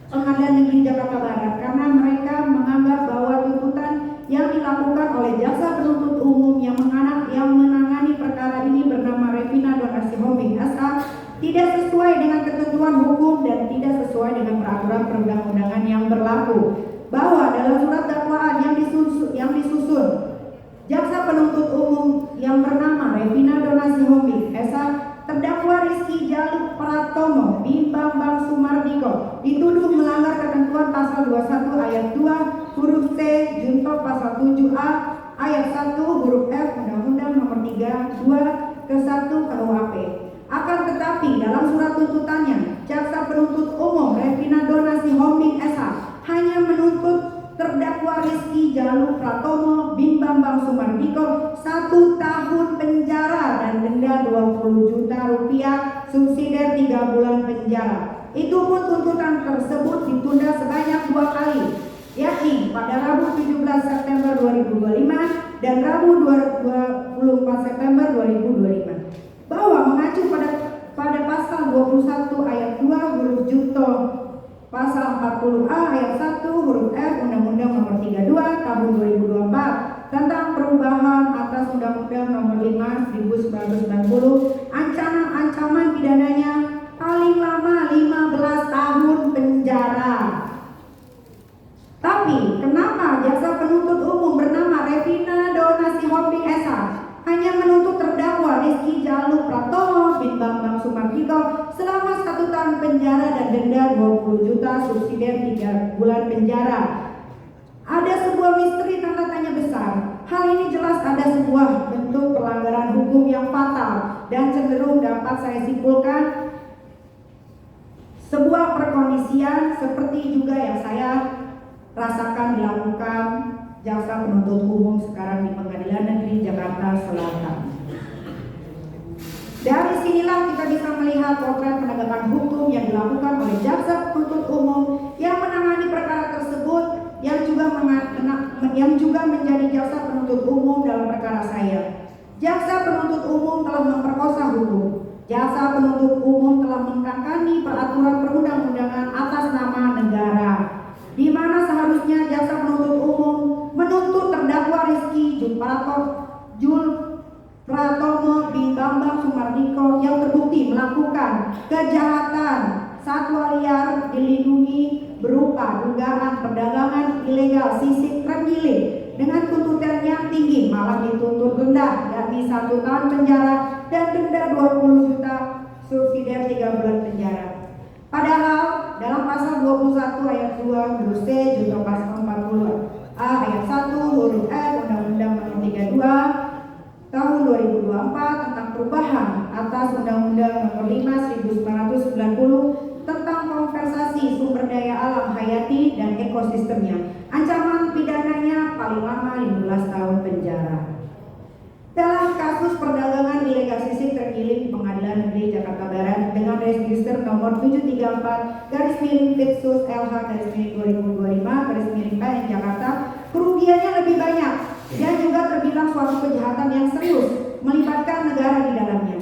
Pengadilan Negeri Jakarta Barat, karena mereka menganggap bahwa tuntutan yang dilakukan oleh jaksa penuntut umum yang menangani perkara ini bernama Revina Donasi Hombing S.A. tidak sesuai dengan ketentuan hukum dan tidak sesuai dengan peraturan perundang-undangan yang berlaku. Bahwa dalam surat dakwaan yang disusun jaksa penuntut umum yang bernama Revina Donasi Hombing S.A. terdakwa Rizky Jaluk Pratomo bin Bambang Sumardiko dituduh melanggar ketentuan pasal 21 ayat 2 huruf C junto pasal 7A ayat 1 huruf F Undang-Undang nomor 32 ke 1 KUHP. Akan tetapi dalam surat tuntutannya, jaksa penuntut umum Revina Donasi Hombing S.A. hanya menuntut terdakwa Rizky Jaluk Pratomo bin Bambang Sumardiko 1 tahun penjara dan denda 20 juta rupiah subsidiar 3 bulan penjara. Itu pun tuntutan tersebut ditunda sebanyak 2 kali, yakni pada Rabu 17 September 2025 dan Rabu 24 September 2025. Bahwa mengacu pada pasal 21 ayat 2 huruf junto pasal 40A ayat 1 huruf F Undang-Undang nomor 32 tahun 2024 tentang perubahan atas Undang-Undang nomor 5 1990, ancaman pidananya paling lama 15 tahun penjara. Tapi kenapa jaksa penuntut umum bernama Revina Donasi Hombing S.A. hanya menuntut terdakwa Rizky Jaluk Pratomo bin Bambang Sumardiko selama 1 tahun penjara dan denda 20 juta subsidiar 3 bulan penjara? Ada sebuah misteri tanda tanya besar. Hal ini jelas ada sebuah bentuk pelanggaran hukum yang fatal dan cenderung dapat saya simpulkan sebuah perkondisian seperti juga yang saya rasakan dilakukan jaksa penuntut umum sekarang di Pengadilan Negeri Jakarta Selatan. Dari sinilah kita bisa melihat potret penegakan hukum yang dilakukan oleh jaksa penuntut umum yang menangani perkara tersebut, yang juga menjadi jaksa penuntut umum dalam perkara saya. Jaksa penuntut umum telah memperkosa hukum. Jaksa penuntut umum telah mengkangkangi peraturan perundang-undangan atas nama negara, di mana seharusnya jaksa penuntut dugaan perdagangan ilegal sisik terenggiling dengan tuntutan yang tinggi, malah dituntut rendah, yakni 1 tahun penjara dan denda 20 juta subsidiar 3 bulan penjara. Padahal dalam pasal 21 ayat 2 huruf C junto pasal 40 A ayat 1 huruf F Undang-Undang Nomor 32 Tahun 2024 tentang perubahan atas Undang-Undang Nomor 5 1990 tentang konservasi sumber daya alam hayati dan ekosistemnya. Ancaman pidananya paling lama 15 tahun penjara. Dalam kasus perdagangan ilegal sisik terenggiling di Pengadilan Negeri Jakarta Barat dengan register nomor 734/Pitsus/LH/2025/PN Jakarta, kerugiannya lebih banyak dan juga terbilang suatu kejahatan yang serius melibatkan negara di dalamnya.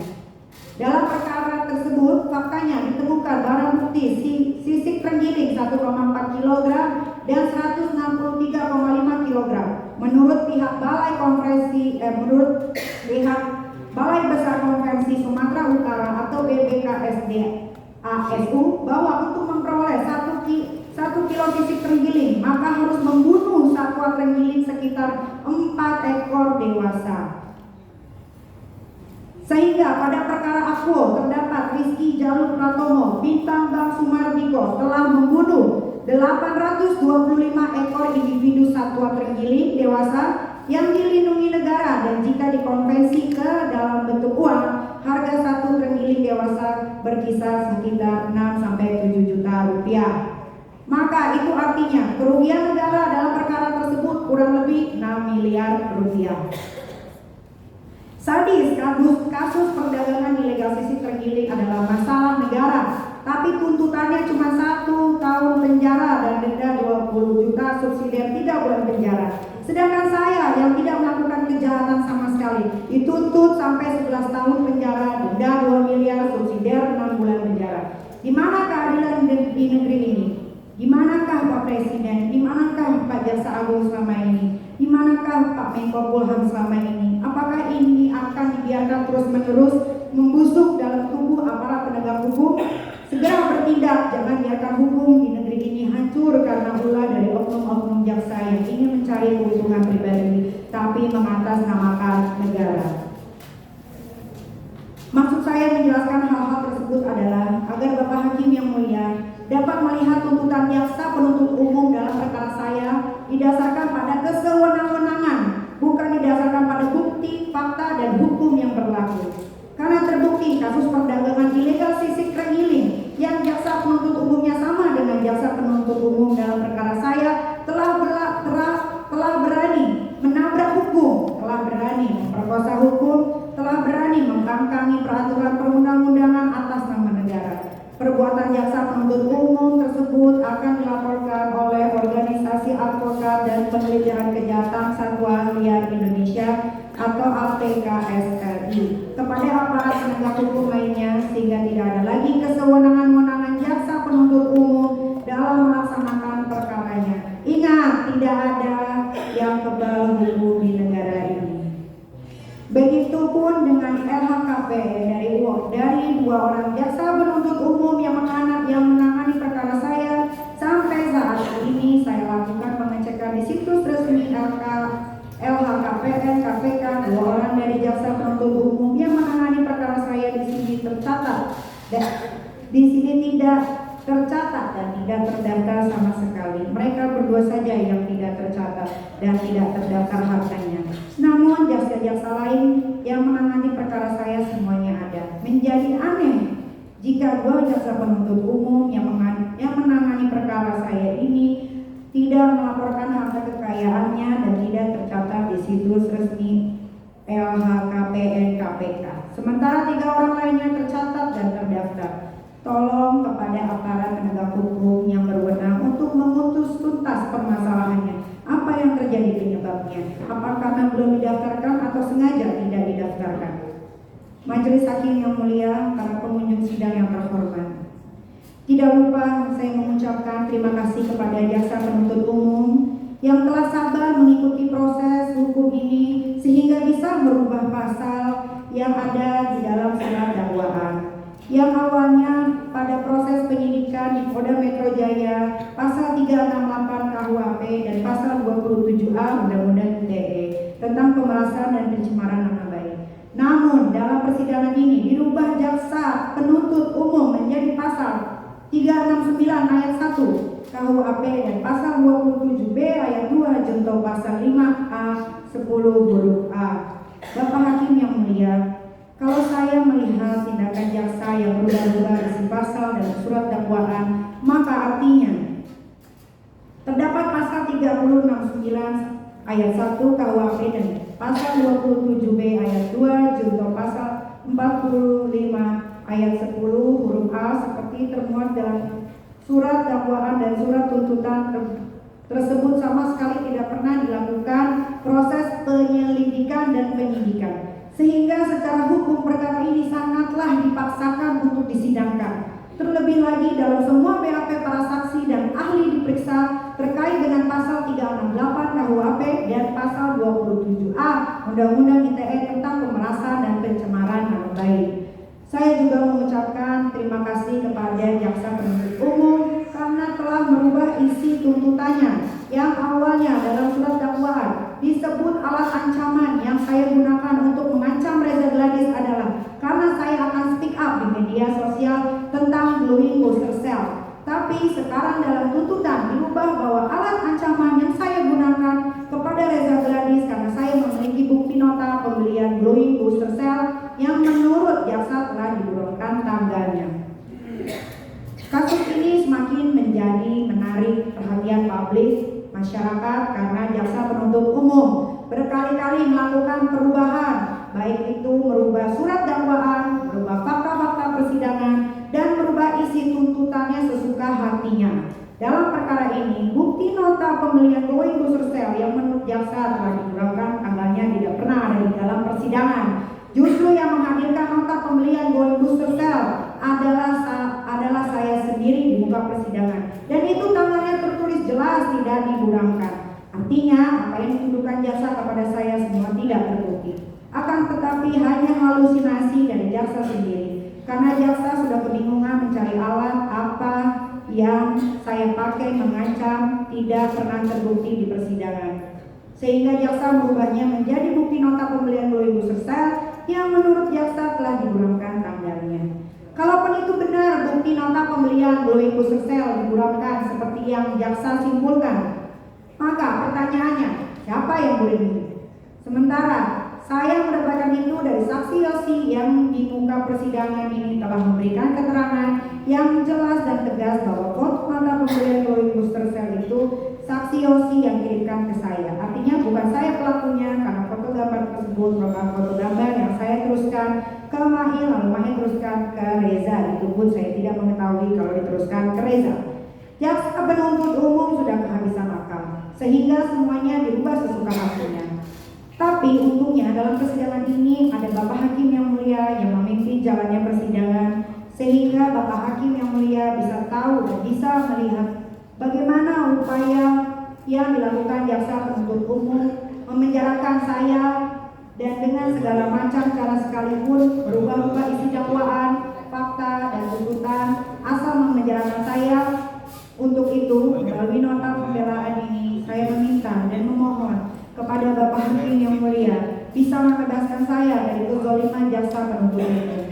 Dalam perkara tersebut, faktanya ditemukan barang bukti sisik terenggiling 1,4 kg dan 163,5 kg. Menurut pihak Balai Besar Konvensi Sumatera Utara atau BBKSD ASU bahwa untuk memperoleh 1 kilo sisik terenggiling maka harus membunuh satwa terenggiling sekitar 4 ekor dewasa. Sehingga pada perkara Akuo terdapat Rizky Jalur Pratomo Bintang Bang Sumardiko telah membunuh 825 ekor individu satwa terenggiling dewasa yang dilindungi negara, dan jika dikonversi ke dalam bentuk uang, harga satu terenggiling dewasa berkisar sekitar 6-7 juta rupiah. Maka itu artinya kerugian negara dalam perkara tersebut kurang lebih 6 miliar rupiah. Sadis, kasus perdagangan ilegal sisik terenggiling adalah masalah negara, tapi tuntutannya cuma 1 tahun penjara dan denda 20 juta subsidiar 3 bulan penjara. Sedangkan saya yang tidak melakukan kejahatan sama sekali dituntut sampai 11 tahun penjara, denda 2 miliar subsidiar 6 bulan penjara. Di mana keadilan di negeri ini? Di manakah Pak Presiden? Di manakah Pak Jaksa Agung selama ini? Di manakah Pak Menko Polham selama ini? Apakah ini akan dibiarkan terus-menerus membusuk dalam tubuh aparat penegak hukum? Segera bertindak, jangan biarkan hukum di negeri ini hancur karena ulah dari oknum-oknum jaksa yang ingin mencari keuntungan pribadi, tapi mengatasnamakan negara. Maksud saya menjelaskan hal-hal tersebut adalah agar Bapak Hakim yang mulia dapat melihat tuntutan jaksa penuntut umum dalam perkara saya didasarkan pada kesewenang-wenangan, bukan didasarkan pada bukti, fakta, dan hukum yang berlaku. Karena terbukti kasus perdagangan ilegal sisik terenggiling yang jaksa penuntut umumnya sama dengan jaksa penuntut umum dalam perkara saya telah berani menabrak hukum, telah berani memperkosa hukum, telah berani membangkangi peraturan perundang-undangan atas nama negara. Perbuatan jaksa penuntut umum tersebut akan dilaporkan oleh Organisasi Advokat dan Penelitian Kejahatan Satwa Liar Indonesia atau APKSLI kepada aparat penegak hukum lainnya, sehingga tidak ada lagi kesewenang-wenangan jaksa penuntut umum dalam melaksanakan perkaranya. Ingat, tidak ada yang kebal hukum di negara ini. Begitupun dengan LHKPN dari 2 orang jaksa penuntut umum yang menangani perkara saya. Sampai saat ini saya lakukan pengecekan di situs resmi LHKPN KPK. 2 orang dari jaksa penuntut umum yang menangani perkara saya di sini tercatat, dan di sini tidak tercatat dan tidak terdaftar sama sekali. Mereka berdua saja yang tidak tercatat dan tidak terdaftar hartanya. Namun jaksa-jaksa lain yang menangani perkara saya semuanya ada. Menjadi aneh jika 2 jaksa penuntut umum yang menangani perkara saya ini tidak melaporkan harta kekayaannya dan tidak tercatat di situs resmi LHKPN KPK. Sementara 3 orang lainnya tercatat dan terdaftar. Tolong kepada aparat penegak hukum yang berwenang untuk memutus tuntas permasalahannya. Apa yang terjadi penyebabnya? Apakah karena belum didaftarkan atau sengaja tidak didaftarkan? Majelis Hakim yang mulia, para pengunjung sidang yang terhormat, tidak lupa saya mengucapkan terima kasih kepada jaksa penuntut umum yang telah sabar mengikuti proses hukum ini sehingga bisa merubah pasal yang ada di dalam surat dakwaan. Yang awalnya pada proses penyidikan di Polda Metro Jaya mulia, pasal 368 KUHP dan pasal 27A Undang-Undang ITE tentang pemerasan dan pencemaran nama baik. Namun dalam persidangan ini dirubah jaksa penuntut umum menjadi pasal 369 ayat 1 KUHP dan pasal 27B ayat 2 junto pasal 5A 10 huruf A. Bapak Hakim yang mulia, kalau saya melihat tindakan jaksa yang berubah-ubah isi pasal dan surat dakwaan, maka artinya terdapat pasal 369 ayat 1 KUHP dan pasal 27B ayat 2 junto pasal 45 ayat 10 huruf A seperti termuat dalam surat dakwaan dan surat tuntutan tersebut sama sekali tidak pernah dilakukan proses penyelidikan dan penyidikan, sehingga secara hukum perkara ini sangatlah dipaksakan untuk disidangkan. Terlebih lagi dalam semua BAP para saksi dan ahli diperiksa terkait dengan pasal 368 KUHP dan pasal 27A Undang-Undang ITE tentang pemerasan dan pencemaran nama baik. Saya juga mengucapkan terima kasih kepada jaksa penuntut umum karena telah merubah isi tuntutannya yang awalnya dalam surat dakwaan disebut alat ancaman yang saya gunakan untuk mengancam Reza Gladys adalah karena saya akan speak up di media sosial tentang glowing booster cell. Tapi sekarang dalam tuntutan dirubah bahwa alat ancaman yang saya gunakan kepada Reza Gladys karena saya memiliki bukti nota pembelian glowing booster cell yang menurut jaksa telah diburonkan tanggalnya. Kasus ini semakin menjadi menarik perhatian publik masyarakat karena jaksa penuntut umum berkali-kali melakukan perubahan, baik itu merubah surat dakwaan, merubah fakta-fakta persidangan, dan merubah isi tuntutannya sesuka hatinya. Dalam perkara ini, bukti nota pembelian glowing booster cell yang menurut jaksa telah diburonkan tanggalnya tidak pernah ada di dalam persidangan. Justru yang menghadirkan nota pembelian glowing booster cell adalah saya sendiri di muka persidangan, dan itu tanggalnya tertulis jelas tidak diburangkan. Artinya apa yang dituduhkan jaksa kepada saya semua tidak terbukti, akan tetapi hanya halusinasi dari jaksa sendiri, karena jaksa sudah kebingungan mencari alat apa yang saya pakai mengancam tidak pernah terbukti di persidangan, sehingga jaksa merubahnya menjadi bukti nota pembelian glowing booster cell yang menurut jaksa telah diburangkan tanggalnya. Kalaupun itu benar bukti nota pembelian glowing booster cell diburangkan seperti yang jaksa simpulkan, maka pertanyaannya, siapa yang boleh milih? Sementara saya mendapatkan itu dari saksi Yosi yang di muka persidangan ini telah memberikan keterangan yang jelas dan tegas bahwa foto nota pembelian glowing booster cell itu saksi Yosi yang kirimkan ke saya. Artinya bukan saya pelakunya, karena foto gambar tersebut merupakan foto gambar yang saya teruskan ke Mahil, lalu Mahil teruskan ke Reza. Itu pun saya tidak mengetahui kalau diteruskan ke Reza. Jaksa penuntut umum sudah kehabisan akal, sehingga semuanya dirubah sesuka hatinya. Tapi untungnya dalam persidangan ini ada Bapak Hakim yang mulia yang memimpin jalannya persidangan, sehingga Bapak Hakim yang mulia bisa tahu dan bisa melihat bagaimana upaya yang dilakukan jaksa penuntut umum memenjarakan saya dan dengan segala macam cara sekalipun berubah-ubah isi dakwaan, fakta dan tuntutan asal memenjarakan saya. Untuk itu melalui nota pembelaan ini saya meminta dan memohon kepada Bapak Hakim yang mulia bisa membebaskan saya dari kezaliman jaksa penuntut umum.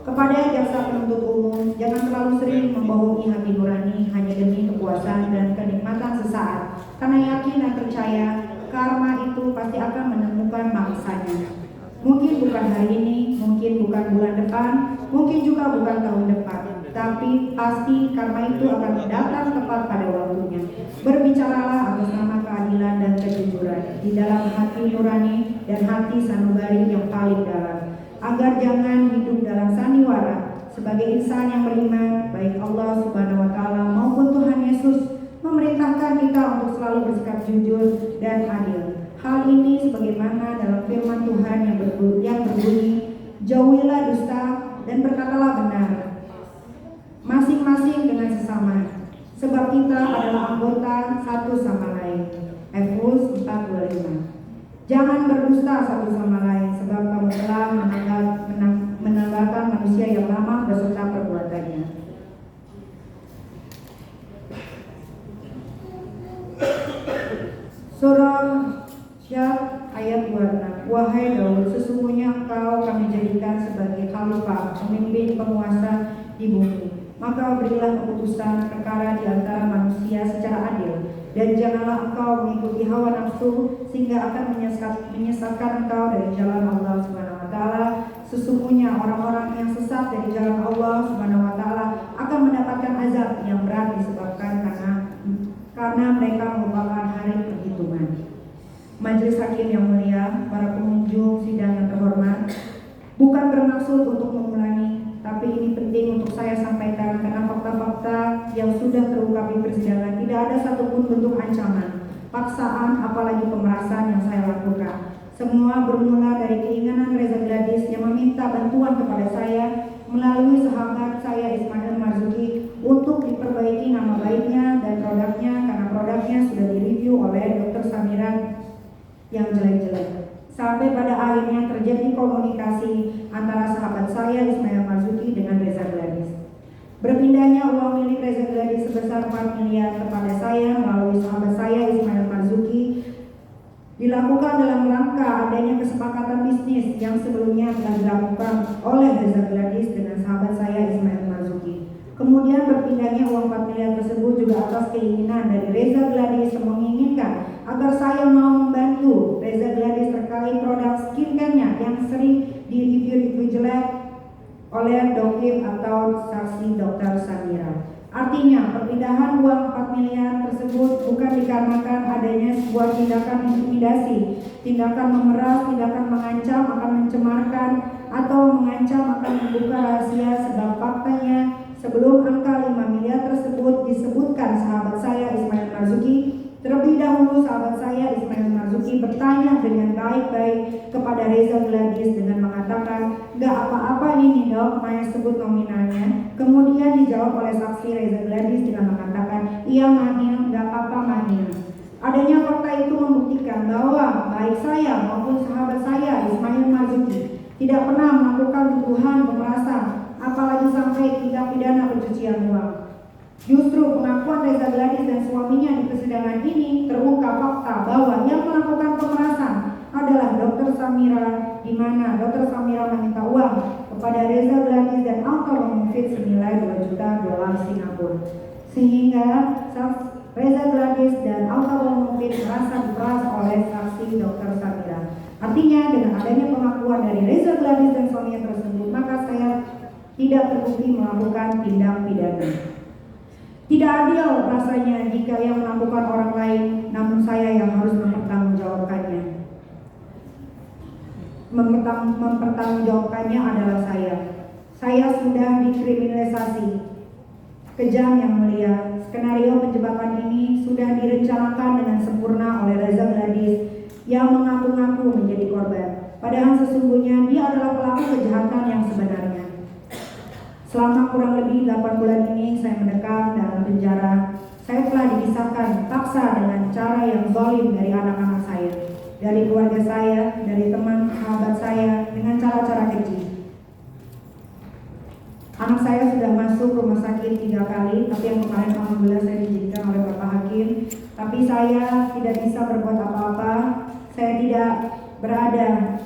Kepada jaksa penuntut umum, jangan terlalu sering membohongi hati nurani hanya demi kepuasan dan kenikmatan sesaat, karena yakin dan percaya karma itu pasti akan menemukan mangsanya. Mungkin bukan hari ini, mungkin bukan bulan depan, mungkin juga bukan tahun depan, tapi pasti karma itu akan datang tepat pada waktunya. Berbicaralah atas nama keadilan dan kejujuran di dalam hati nurani dan hati sanubari yang paling dalam, agar jangan hidup dalam sandiwara. Sebagai insan yang beriman, baik Allah Subhanahu wa Ta'ala maupun Tuhan Yesus memerintahkan kita untuk selalu bersikap jujur dan adil. Hal ini sebagaimana dalam firman Tuhan yang berbunyi, jauhilah dusta dan berkatalah benar, masing-masing dengan sesama, sebab kita adalah anggota satu sama lain. Efesus 4:25. Jangan berdusta satu sama lain, sebab kamu telah menanggalkan manusia yang lama beserta perbuatannya. Surah Syad ayat 26. Wahai Daud, sesungguhnya engkau kami jadikan sebagai khalifah, pemimpin penguasa di bumi. Maka berilah keputusan perkara di antara manusia secara adil, dan janganlah engkau mengikuti hawa nafsu sehingga akan menyesatkan engkau dari jalan Allah Subhanahu wa taala. Sesungguhnya orang-orang yang sesat dari jalan Allah Subhanahu wa taala akan mendapatkan azab yang berat disebabkan karena mereka melupakan hari perhitungan. Majelis hakim yang mulia, para pengunjung sidang yang terhormat, bukan bermaksud untuk mengulangi, tapi ini penting untuk saya sampaikan karena fakta-fakta yang sudah terungkap di persidangan tidak ada satupun bentuk ancaman, paksaan, apalagi pemerasan yang saya lakukan. Semua bermula dari keinginan Reza Gladys yang meminta bantuan kepada saya melalui sahabat saya Ismail Marzuki untuk diperbaiki nama baiknya dan produknya karena produknya sudah direview oleh Dr. Samira yang jelek-jelek. Sampai pada akhirnya terjadi komunikasi antara sahabat saya Ismail Marzuki dengan Reza Gladys. Berpindahnya uang milik Reza Gladys sebesar 4 miliar kepada saya melalui sahabat saya Ismail Marzuki dilakukan dalam rangka adanya kesepakatan bisnis yang sebelumnya telah dilakukan oleh Reza Gladys dengan sahabat saya Ismail Marzuki. Kemudian berpindahnya uang 4 miliar tersebut juga atas keinginan dari Reza Gladys yang menginginkan agar saya mau membantu Reza Gladys terkait produk skincare-nya yang sering direview jelek oleh dokter atau saksi Dr. Samira. Artinya perpindahan uang 4 miliar tersebut bukan dikarenakan adanya sebuah tindakan intimidasi, tindakan memeras, tindakan mengancam akan mencemarkan atau mengancam akan membuka rahasia, sebab faktanya sebelum angka 5 miliar tersebut disebutkan sahabat saya Ismail Marzuki, terlebih dahulu sahabat saya Ismail Marzuki bertanya dengan baik-baik kepada Reza Gladys dengan mengatakan, "Gak apa-apa ini dok, Maya sebut nominalnya." Kemudian dijawab oleh saksi Reza Gladys dengan mengatakan, "Iya Mahir, gak apa-apa Mahir." Adanya fakta itu membuktikan bahwa baik saya maupun sahabat saya Ismail Marzuki tidak pernah melakukan tuduhan pemerasan, apalagi sampai tindak pidana pencucian uang. Justru pengakuan Reza Gladys dan suaminya di persidangan ini terungkap fakta bahwa yang melakukan pemerasan adalah Dr. Samira, di mana Dr. Samira meminta uang kepada Reza Gladys dan Alka Mufid senilai 2 juta dolar Singapura. Sehingga Reza Gladys dan Alka Mufid merasa diperas oleh saksi Dr. Samira. Artinya dengan adanya pengakuan dari Reza Gladys dan suaminya tersebut, maka saya tidak terbukti melakukan tindak pidana. Tidak adil rasanya jika yang melakukan orang lain, namun saya yang harus mempertanggungjawabkannya. Mempertanggungjawabkannya adalah saya. Saya sudah dikriminalisasi. Kejam yang mulia, skenario penjebakan ini sudah direncanakan dengan sempurna oleh Reza Gladys yang mengaku-ngaku menjadi korban. Padahal sesungguhnya dia adalah pelaku kejahatan yang sebenarnya. Selama kurang lebih 8 bulan ini saya mendekam dalam penjara. Saya telah dipisahkan paksa dengan cara yang zalim dari anak-anak saya, dari keluarga saya, dari teman sahabat saya dengan cara-cara keji. Anak saya sudah masuk rumah sakit 3 kali, tapi yang kemarin alhamdulillah saya diizinkan oleh Bapak Hakim. Tapi saya tidak bisa berbuat apa-apa. Saya tidak berada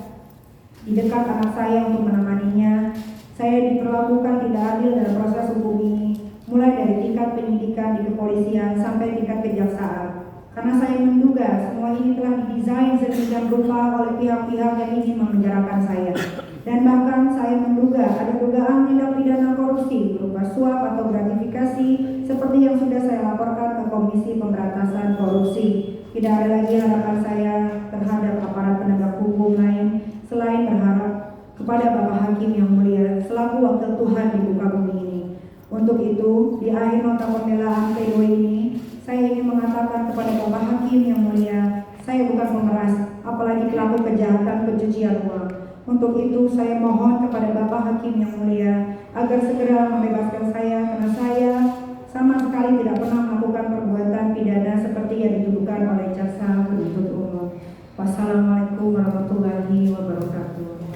di dekat anak saya untuk menemaninya. Saya diperlakukan tidak adil dalam proses hukum ini, mulai dari tingkat penyidikan di kepolisian sampai tingkat kejaksaan. Karena saya menduga semua ini telah didesain sedemikian rupa oleh pihak-pihak yang ingin memenjarakan saya. Dan bahkan saya menduga ada dugaan tindak pidana korupsi berupa suap atau gratifikasi seperti yang sudah saya laporkan ke Komisi Pemberantasan Korupsi. Tidak ada lagi harapan saya terhadap aparat penegak hukum lain selain berharap kepada Bapak Hakim yang mulia selaku wakil Tuhan di muka bumi ini. Untuk itu, di akhir nota pembelaan pledoi ini, saya ingin mengatakan kepada Bapak Hakim yang mulia, saya bukan pemeras, apalagi pelaku kejahatan pencucian uang. Untuk itu, saya mohon kepada Bapak Hakim yang mulia agar segera membebaskan saya karena saya sama sekali tidak pernah melakukan perbuatan pidana seperti yang dituduhkan oleh jaksa penuntut umum. Wassalamualaikum warahmatullahi wabarakatuh.